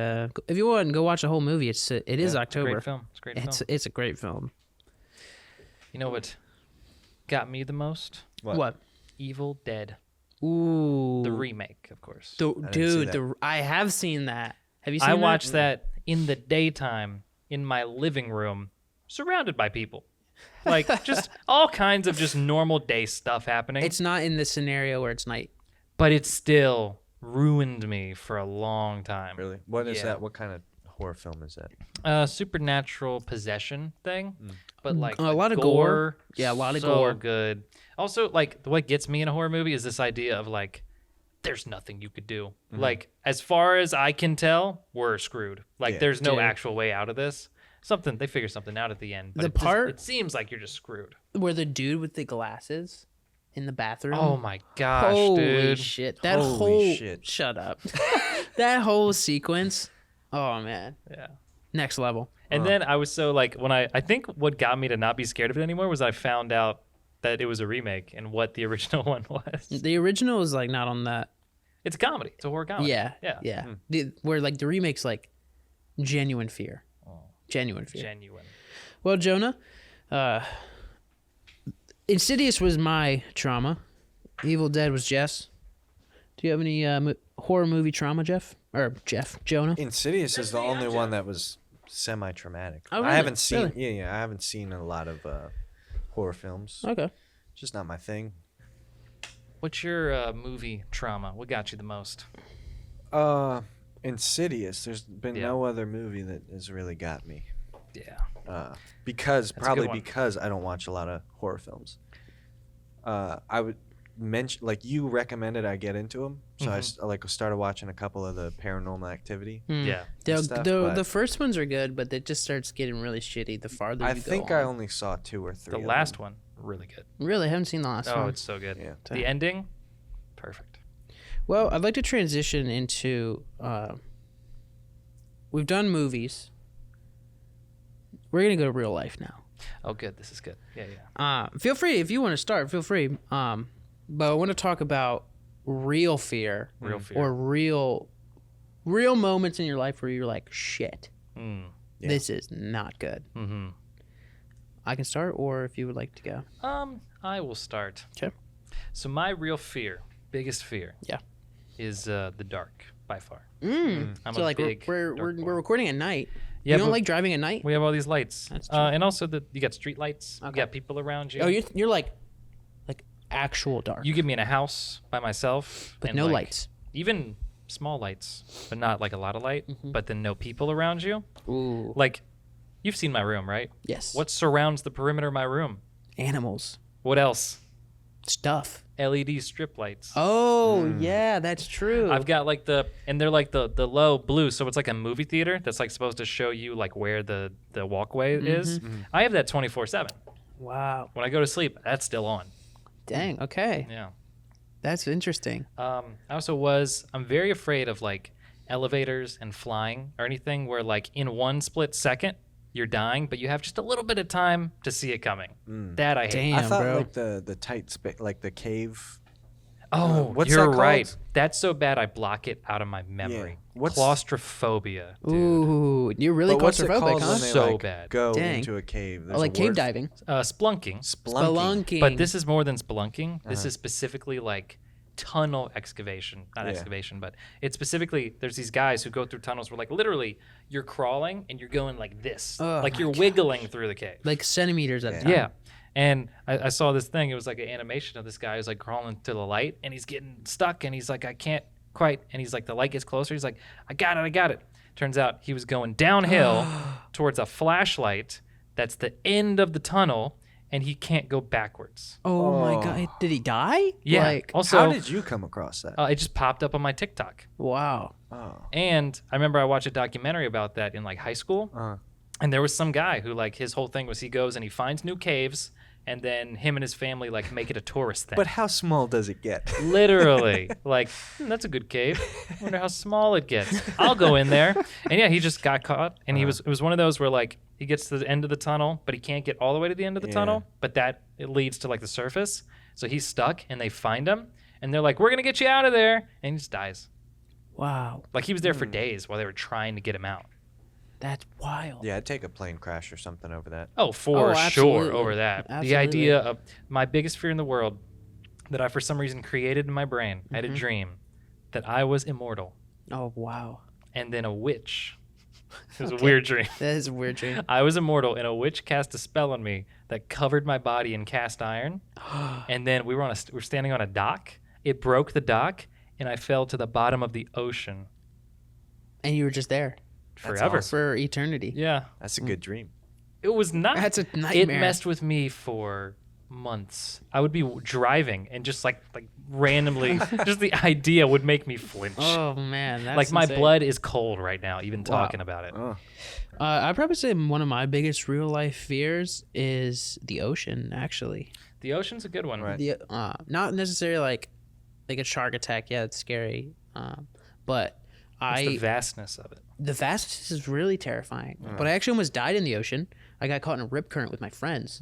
if you want, go watch the whole movie. It is October. Great film. It's a great film. It's a great film. You know what got me the most? What? Evil Dead, Ooh. the remake, of course. didn't see Dude, that. I have seen that. Have you seen I that? watched that in the daytime in my living room, surrounded by people, like just all kinds of just normal day stuff happening. It's not in the scenario where it's night. But it still ruined me for a long time. Really? What is Yeah. that? What kind of horror film is that? Supernatural possession thing, but like A lot of gore. gore. Yeah, a lot of so gore. good. Also, like what gets me in a horror movie is this idea of like, there's nothing you could do. Like as far as I can tell, we're screwed. Like Yeah. there's no Dude. actual way out of this. They figure something out at the end. But The part- it seems like you're just screwed. Where the dude with the glasses in the bathroom. Oh my gosh, Holy dude! shit! That Holy whole shit. shut up. That whole sequence. Oh man, Yeah. next level. And then I was so like when I think what got me to not be scared of it anymore was I found out that it was a remake and what the original one was. The original is like not on that. It's a comedy. It's a horror comedy. Yeah, Yeah. yeah. Where like the remake's like genuine fear. Genuine fear. Genuine. Well, Jonah, Insidious was my trauma. Evil Dead was Jess. Do you have any horror movie trauma, Jeff? Or Jonah? Insidious is the only one that was semi-traumatic. Oh, I really? haven't seen. Really? Yeah, I haven't seen a lot of horror films. Okay. Just not my thing. What's your movie trauma? What got you the most? Insidious. There's been Yeah. no other movie that has really got me. Yeah. Because a good probably one. because I don't watch a lot of horror films. I would mention like you recommended I get into them, so I like started watching a couple of the Paranormal Activity. Yeah. stuff, The but- first ones are good, but it just starts getting really shitty the farther I you go. think I only saw 2 or 3. The of last them. one, really good. Really haven't seen the last Oh, one. it's so good. Yeah. The ending, perfect. Well, I'd like to transition into. We've done movies. We're gonna go to real life now. Oh, good. This is good. Yeah, yeah. Feel free if you want to start. Feel free. But I want to talk about real fear, Real fear. or real moments in your life where you're like, shit, Mm. Yeah. this is not good. Mm-hmm. I can start, or if you would like to go. I will start. 'Kay. So my real fear, biggest fear, Yeah. is the dark by far. I'm I'm so a like big we're dark boy. recording at night. Yeah, you don't but like driving at night? we have all these lights, That's true. and also you got street lights. Okay. You got people around you. Oh, you're like actual dark. You get me in a house by myself, With and, no like, lights. even small lights, but not like a lot of light. But then no people around you. Ooh. Like, you've seen my room, right? Yes. What surrounds the perimeter of my room? Animals? What else? Stuff. LED strip lights. Oh, yeah, that's true. I've got like and they're like the low blue, so it's like a movie theater that's like supposed to show you like where the walkway is. I have that 24/7. Wow. When I go to sleep, that's still on. Dang, okay. Yeah. That's interesting. I'm very afraid of like elevators and flying or anything where like in one split second you're dying, but you have just a little bit of time to see it coming. That I hate. Damn, I thought bro. like the tight space, like the cave. Oh, what's you're that right. called? That's so bad I block it out of my memory. What's- Claustrophobia, dude. Ooh, you're really But what's it claustrophobic, called huh? when they So like bad. go Dang. into a cave? Oh, There's like a cave word- diving. Splunking. Spelunking. But this is more than spelunking. This is specifically like tunnel excavation. Not Yeah. excavation, but it's specifically, there's these guys who go through tunnels where like literally you're crawling and you're going like this. Oh like my you're wiggling through the cave. like centimeters at a time. Yeah. And I saw this thing. It was like an animation of this guy who's like crawling to the light and he's getting stuck and he's like, I can't quite. And he's like, the light gets closer. He's like, I got it. Turns out he was going downhill towards a flashlight that's the end of the tunnel and he can't go backwards. Oh my god. Did he die? Yeah. Like, Also, How did you come across that? it just popped up on my TikTok. wow. Oh. And I remember I watched a documentary about that in like high school. And there was some guy who like his whole thing was he goes and he finds new caves and then him and his family like make it a tourist thing. But how small does it get? Literally, like, that's a good cave. Wonder how small it gets. I'll go in there. And yeah, he just got caught. And it was one of those where like he gets to the end of the tunnel, but he can't get all the way to the end of the tunnel. But it leads to like the surface. So he's stuck and they find him and they're like, we're gonna get you out of there. And he just dies. Wow. Like he was there for days while they were trying to get him out. That's wild. Yeah, I'd take a plane crash or something over that. Oh, for Oh, sure absolutely. over that. The Absolutely. idea of my biggest fear in the world that I for some reason created in my brain. I had a dream that I was immortal. Oh wow. And then a witch. It was a weird dream. That is a weird dream. I was immortal, and a witch cast a spell on me that covered my body in cast iron. And then we were standing on a dock. It broke the dock, and I fell to the bottom of the ocean And you were just there forever. awesome. for eternity. Yeah, That's a good dream. it was not. That's a It nightmare. messed with me for months. I would be driving, and just like randomly, just the idea would make me flinch. Oh man, that's like my insane. blood is cold right now, even talking about it. Oh. I'd probably say one of my biggest real life fears is the ocean. Actually, The ocean's a good one. Right. the not necessarily like a shark attack. Yeah, it's scary. But It's the vastness of it. the vastness is really terrifying. But I actually almost died in the ocean. I got caught in a rip current with my friends,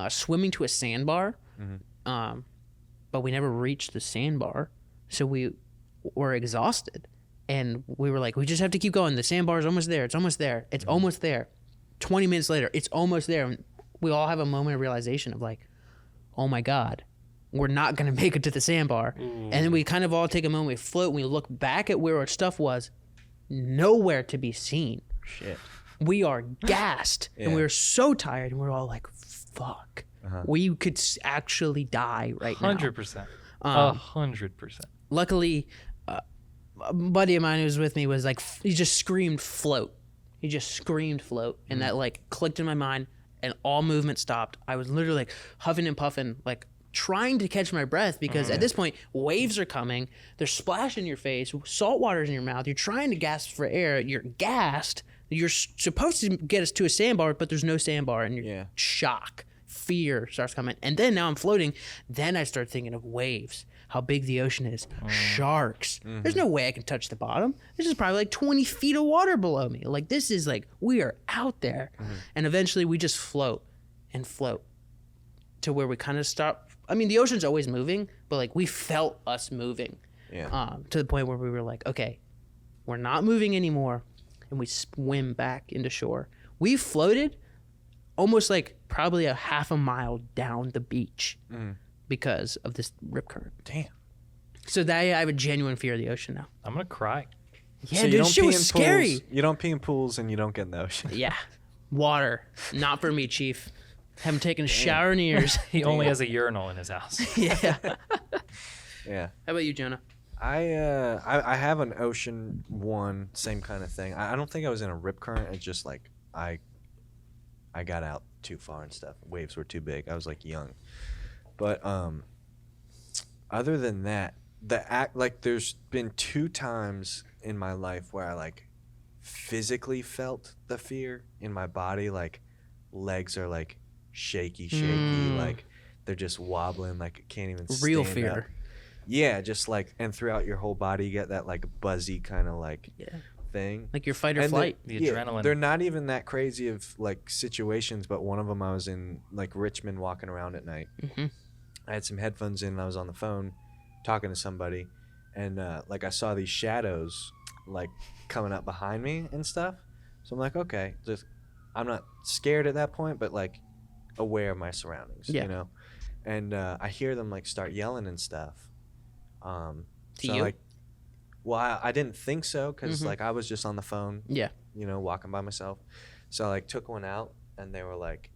swimming to a sandbar. But we never reached the sandbar, so we were exhausted, and we were like, we just have to keep going. The sandbar is almost there. It's almost there. It's almost there. 20 minutes later, it's almost there. And we all have a moment of realization of like, oh my God, we're not going to make it to the sandbar. And then we kind of all take a moment, we float, and we look back at where our stuff was, nowhere to be seen. Shit. We are gassed, and Yeah. we're so tired, and we're all like, fuck. We could actually die right now. 100%. 100%. Luckily, a buddy of mine who was with me was like, he just screamed float. He just screamed float. And that like clicked in my mind, and all movement stopped. I was literally like huffing and puffing, like trying to catch my breath because at this point, waves are coming. They're splashing your face. Salt water's in your mouth. You're trying to gasp for air. You're gassed. You're supposed to get us to a sandbar, but there's no sandbar, and you're shock. Fear starts coming. And then now I'm floating. Then I start thinking of waves, how big the ocean is, sharks. There's no way I can touch the bottom. This is probably like 20 feet of water below me. Like, this is like, we are out there. And eventually we just float and float to where we kind of stop. I mean, the ocean's always moving, but like we felt us moving to the point where we were like, okay, we're not moving anymore. And we swim back into shore. We floated almost like probably a half a mile down the beach because of this rip current. Damn. So that I have a genuine fear of the ocean now. I'm going to cry. Yeah, So you dude, don't shit pee was in scary. Pools, you don't pee in pools and you don't get in the ocean. Yeah, water, not for me, Chief. Haven't taken a shower in years. He only has a urinal in his house. Yeah. Yeah. How about you, Jonah? I have an ocean one, same kind of thing. I don't think I was in a rip current. It's just like I got out too far and stuff. Waves were too big. I was like young. But other than that, there's been 2 times in my life where I like physically felt the fear in my body, like legs are like shaky, like they're just wobbling, like I can't even Real stand fear. up. Yeah, just like, and throughout your whole body you get that like buzzy kind of like thing. Like your fight or And flight. The adrenaline. They're not even that crazy of like situations, but one of them I was in like Richmond walking around at night. I had some headphones in and I was on the phone talking to somebody, and like I saw these shadows like coming up behind me and stuff. So I'm like, okay, I'm not scared at that point, but like aware of my surroundings, you know. And I hear them like start yelling and stuff. To so you? like, well, I didn't think so because like I was just on the phone, Yeah. you know, walking by myself. So I like took one out and they were like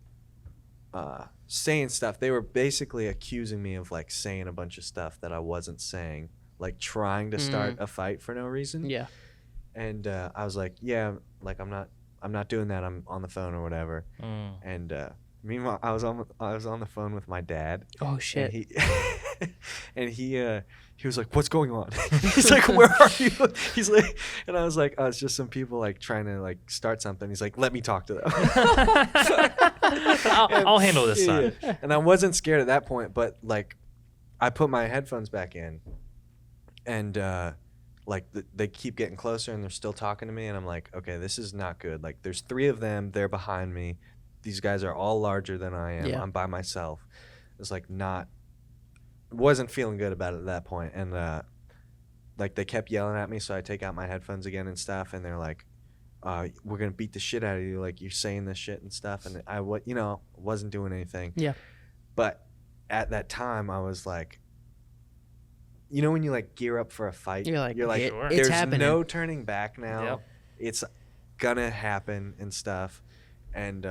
saying stuff. They were basically accusing me of like saying a bunch of stuff that I wasn't saying, like trying to start a fight for no reason. Yeah. And I was like, yeah, like I'm not doing that. I'm on the phone or whatever. And meanwhile, I was on the phone with my dad. Oh shit. And he was like, "What's going on?" He's like, "Where are you?" He's like, and I was like, "Oh, it's just some people like trying to like start something." He's like, "Let me talk to them." I'll handle this, son. Yeah. And I wasn't scared at that point, but like, I put my headphones back in, and like they keep getting closer, and they're still talking to me, and I'm like, "Okay, this is not good." Like, there's 3 of them. They're behind me. These guys are all larger than I am. Yeah. I'm by myself. It's like wasn't feeling good about it at that point. And like they kept yelling at me, so I take out my headphones again and stuff, and they're like, we're gonna beat the shit out of you, like you're saying this shit and stuff. And I wasn't doing anything. Yeah. But at that time I was like, you know when you like gear up for a fight, You're like, Sure. it's there's happening. no turning back now. Yep. It's gonna happen and stuff. And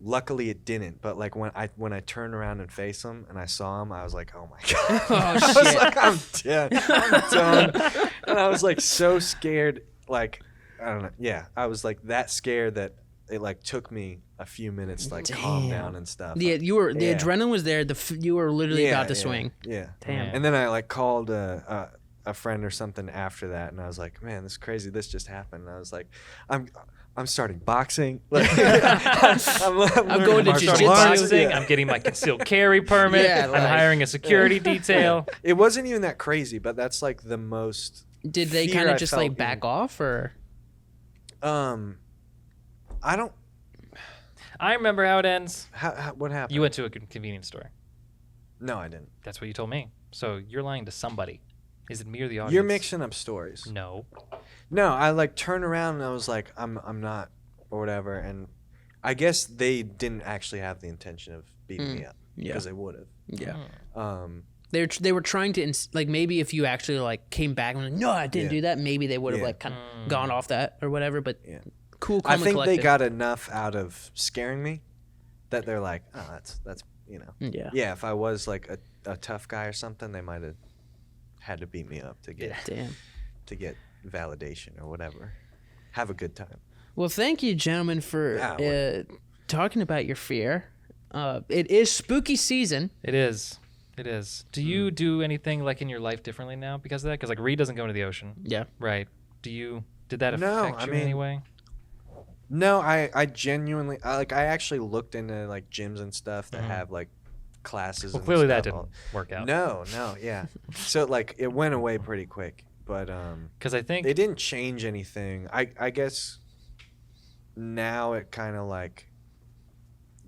luckily it didn't. But like when I turned around and faced him and I saw him, I was like, oh my god. Oh I was shit. like, I'm dead. I'm done. And I was like so scared. Like, I don't know. Yeah, I was like that scared that it like took me a few minutes to like calm down and stuff. The adrenaline was there. You were literally about to swing. Yeah. Damn. And then I like called a friend or something after that, and I was like, man, this is crazy. This just happened. And I was like, I'm starting boxing. Like, I'm going to martial jiu-jitsu. arts. Boxing. Yeah. I'm getting my concealed carry permit. Yeah, I'm like- hiring a security detail. It wasn't even that crazy, but that's like the most. Did they fear kind I of just felt like back off or? I don't. I remember how it ends. What happened? You went to a convenience store. No, I didn't. That's what you told me. So you're lying to somebody. Is it me or the audience? You're mixing up stories. No. No, I like turned around and I was like, I'm not, or whatever. And I guess they didn't actually have the intention of beating me up because they would have. Yeah. They were trying to like maybe if you actually like came back and like, no, I didn't do that. Maybe they would have like kind of gone off that or whatever. But cool. Calm I and think collected. they got enough out of scaring me that they're like, oh, that's you know. Yeah. If I was like a tough guy or something, they might have had to beat me up to get validation or whatever. Have a good time. Well, thank you, gentlemen, for talking about your fear. It is spooky season. It is. It is. Do you do anything like in your life differently now because of that? Because like Reed doesn't go into the ocean. Yeah. Right. Did that affect you in any way? No, I genuinely I actually looked into like gyms and stuff that have like classes. Well, and clearly that stuff. didn't work out. No, yeah. So like it went away pretty quick, but because I think it didn't change anything. I guess now it kind of like,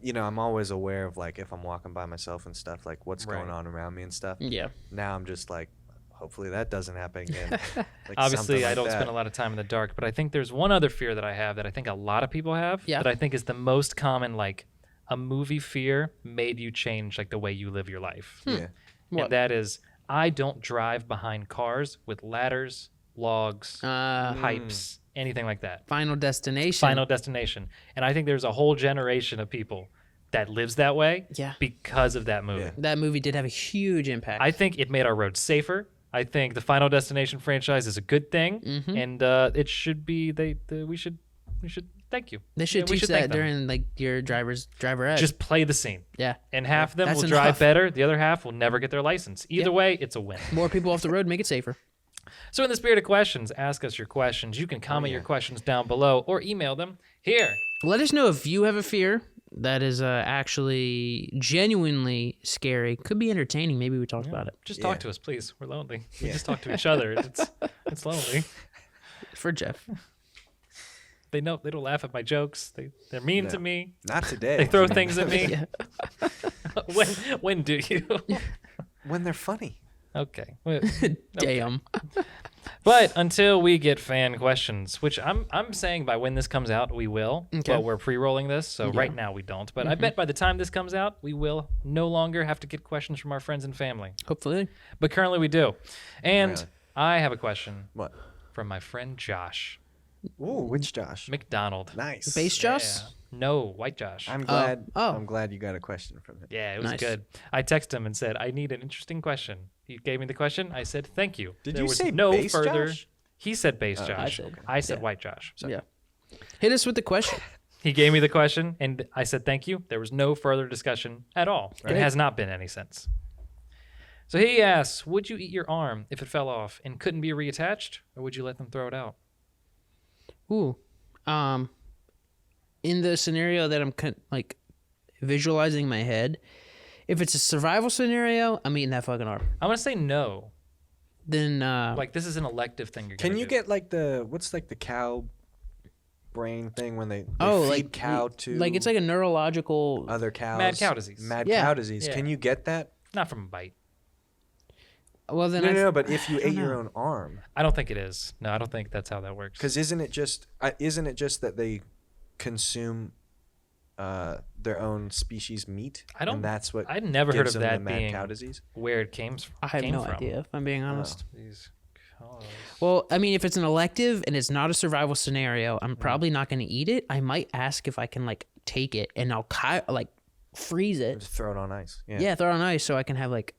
you know, I'm always aware of like if I'm walking by myself and stuff, like what's going on around me and stuff. Yeah. Now I'm just like, hopefully that doesn't happen again. Like obviously I don't that. spend a lot of time in the dark, but I think there's one other fear that I have that I think a lot of people have. Yeah. That I think is the most common. Like a movie fear made you change like the way you live your life. Yeah. What? And that is, I don't drive behind cars with ladders, logs, pipes, anything like that. Final Destination. Final Destination. And I think there's a whole generation of people that lives that way because of that movie. Yeah. That movie did have a huge impact. I think it made our roads safer. I think the Final Destination franchise is a good thing, and it should be we should We should thank you. They should we teach thank that them. during like your driver ed. Just play the scene. yeah. And half of them That's will drive enough. better. The other half will never get their license. Either way, it's a win. More people off the road, make it safer. So in the spirit of questions, ask us your questions. You can comment your questions down below or email them here. Let us know if you have a fear that is actually genuinely scary. Could be entertaining. Maybe we talked about it. Just talk to us, please. We're lonely. We just talk to each other. It's lonely. For Jeff. They know they don't laugh at my jokes. They're mean to me. Not today. They throw things at me. Yeah. when do you? when they're funny. Okay. Damn. But until we get fan questions, which I'm saying by when this comes out, we will. Okay. But we're pre-rolling this, so right now we don't. But I bet by the time this comes out, we will no longer have to get questions from our friends and family. Hopefully. But currently we do. And Really? I have a question What? from my friend Josh Ooh, which Josh? McDonald. Nice. Base Josh? Yeah. No, White Josh. I'm glad. Oh. I'm glad you got a question from him. Yeah, it was Nice. good. I texted him and said, I need an interesting question. He gave me the question. I said, thank you. Did There you was say no Base further. Josh? He said base Josh. said- I said yeah. White Josh. Yeah. Hit us with the question. He gave me the question, and I said thank you. There was no further discussion at all. There Great. has not been any since. So he asks, would you eat your arm if it fell off and couldn't be reattached, or would you let them throw it out? Ooh. In the scenario that I'm like visualizing in my head, if it's a survival scenario, I'm eating that fucking arm. I'm going to say no. Then Like, this is an elective thing you're going to Can do. you get like what's like the cow brain thing when they feed like cow to like it's like a neurological. other cows? Mad cow disease. Mad Yeah. cow disease. Yeah. Can you get that? Not from a bite. Well, then No, but if you ate your know. own arm, I don't think it is. No, I don't think that's how that works. because isn't it just that they consume their own species meat? I don't- And that's what I'd never heard gives of them that the mad being cow disease. where it came, I have came no from. idea if I'm being honest. These cows. Well, I mean, if it's an elective and it's not a survival scenario, I'm probably not going to eat it. I might ask if I can like take it and I'll like freeze it. Just throw it on ice. Yeah. Yeah, throw it on ice so I can have like,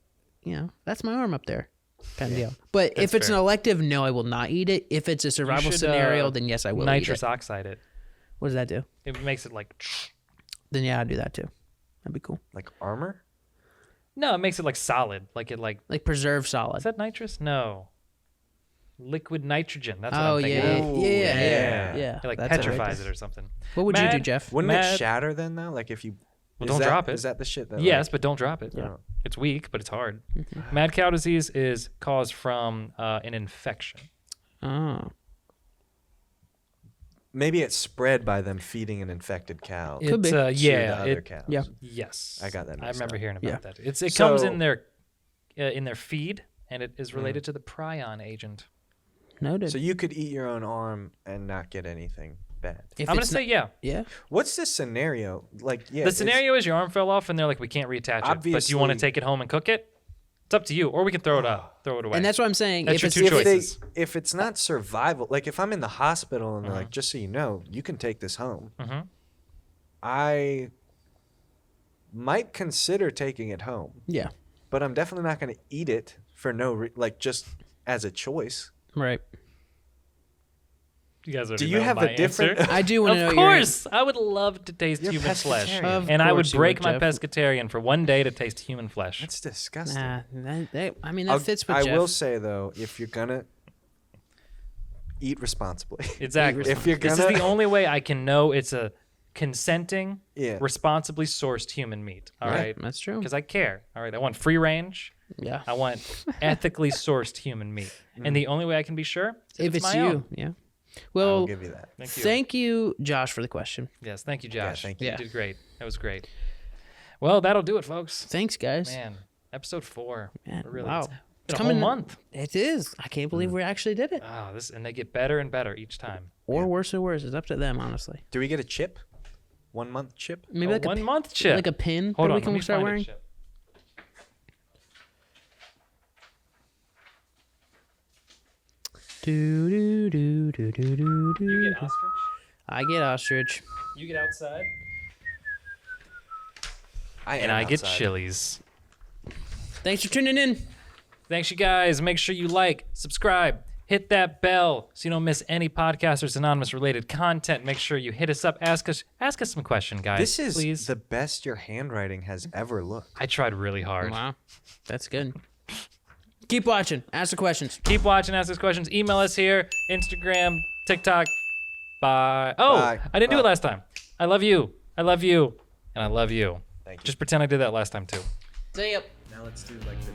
that's my arm up there, kind of deal. But if it's fair. an elective, no, I will not eat it. If it's a survival should, scenario, then yes, I will Nitrous eat it. oxide it. What does that do? It makes it like. Then yeah, I'd do that too. That'd be cool. Like armor. No, it makes it like solid. Like it like. Like preserve Is solid. that nitrous? No. Liquid nitrogen. That's what Oh I'm thinking. yeah, of. yeah, yeah, yeah. yeah, yeah. It like That's it right petrifies there. it or something. What would you do, Mad- Jeff? Wouldn't it Mad- shatter then though? Like if you. Well, is don't that- drop it. Is that the shit that? Yes, like, but don't drop it. Yeah. It's weak, but it's hard. Mad cow disease is caused from an infection. Oh, maybe it's spread by them feeding an infected cow. Could be. It's, to yeah. the other it- cows. yeah. Yes. I got that I mixed remember up. hearing Yeah. about that. It comes So- in their feed, and it is related to the prion agent. noted. So you could eat your own arm and not get anything bad. If I'm gonna it's say yeah. yeah. What's the scenario? Like, yeah, The it's- scenario is your arm fell off, and they're like, we can't reattach it. But do you want to Obviously- take it home and cook it? It's up to you, or we can throw it out, throw it away. And that's what I'm saying. That's if your it's two if they, choices. if it's not survival, like if I'm in the hospital and they're like, just so you know, you can take this home. Mhm. I might consider taking it home, yeah, but I'm definitely not going to eat it for like just as a choice. right. You guys Do already you know have my a different? answer. I do want to know Of your course, I would love to taste You're human flesh, pescatarian. Of and I would course you break would, my Jeff. pescatarian for one day to taste human flesh. That's disgusting. Nah, I mean that fits with I Jeff. will say though, if you're gonna eat responsibly, Exactly. If you're This is gonna- the only way I can know it's a consenting, Yeah. responsibly sourced human meat. All Yeah, right, that's true. Because I care. All right, I want free range. Yeah. I want ethically sourced human meat, and the only way I can be sure is If it's my you, own. yeah. I'll Well, give you that. Thank you. thank you, Josh, for the question. Yes, thank you, Josh. thank you. You did great. That was great. Well, that'll do it, folks. Thanks, guys. Man, episode 4. Man, We're really, wow. it's It's been a whole coming- month. It is. I can't believe we actually did it. Oh, and they get better and better each time. Or worse or worse. It's up to them, honestly. Do we get a chip? 1 month chip? Maybe A like a 1 month chip. like a pin Hold that on, we can let me start find a wearing. chip. Do do do do do do do. You get ostrich. I get ostrich. You get outside. And And I get chilies. Thanks for tuning in. Thanks, you guys. Make sure you like, subscribe, Hit that bell so you don't miss any Podcasters Anonymous related content. Make sure you hit us up. Ask us some question, guys. This is please. the best your handwriting has ever looked. I tried really hard. Wow. That's good. Keep watching. Ask the questions. Keep watching. Ask us questions. Email us here. Instagram, TikTok. Bye. Oh, Bye. I didn't do it last time. I love you. I love you. And I love you. Thank you. Just pretend I did that last time too. See ya. Now let's do like the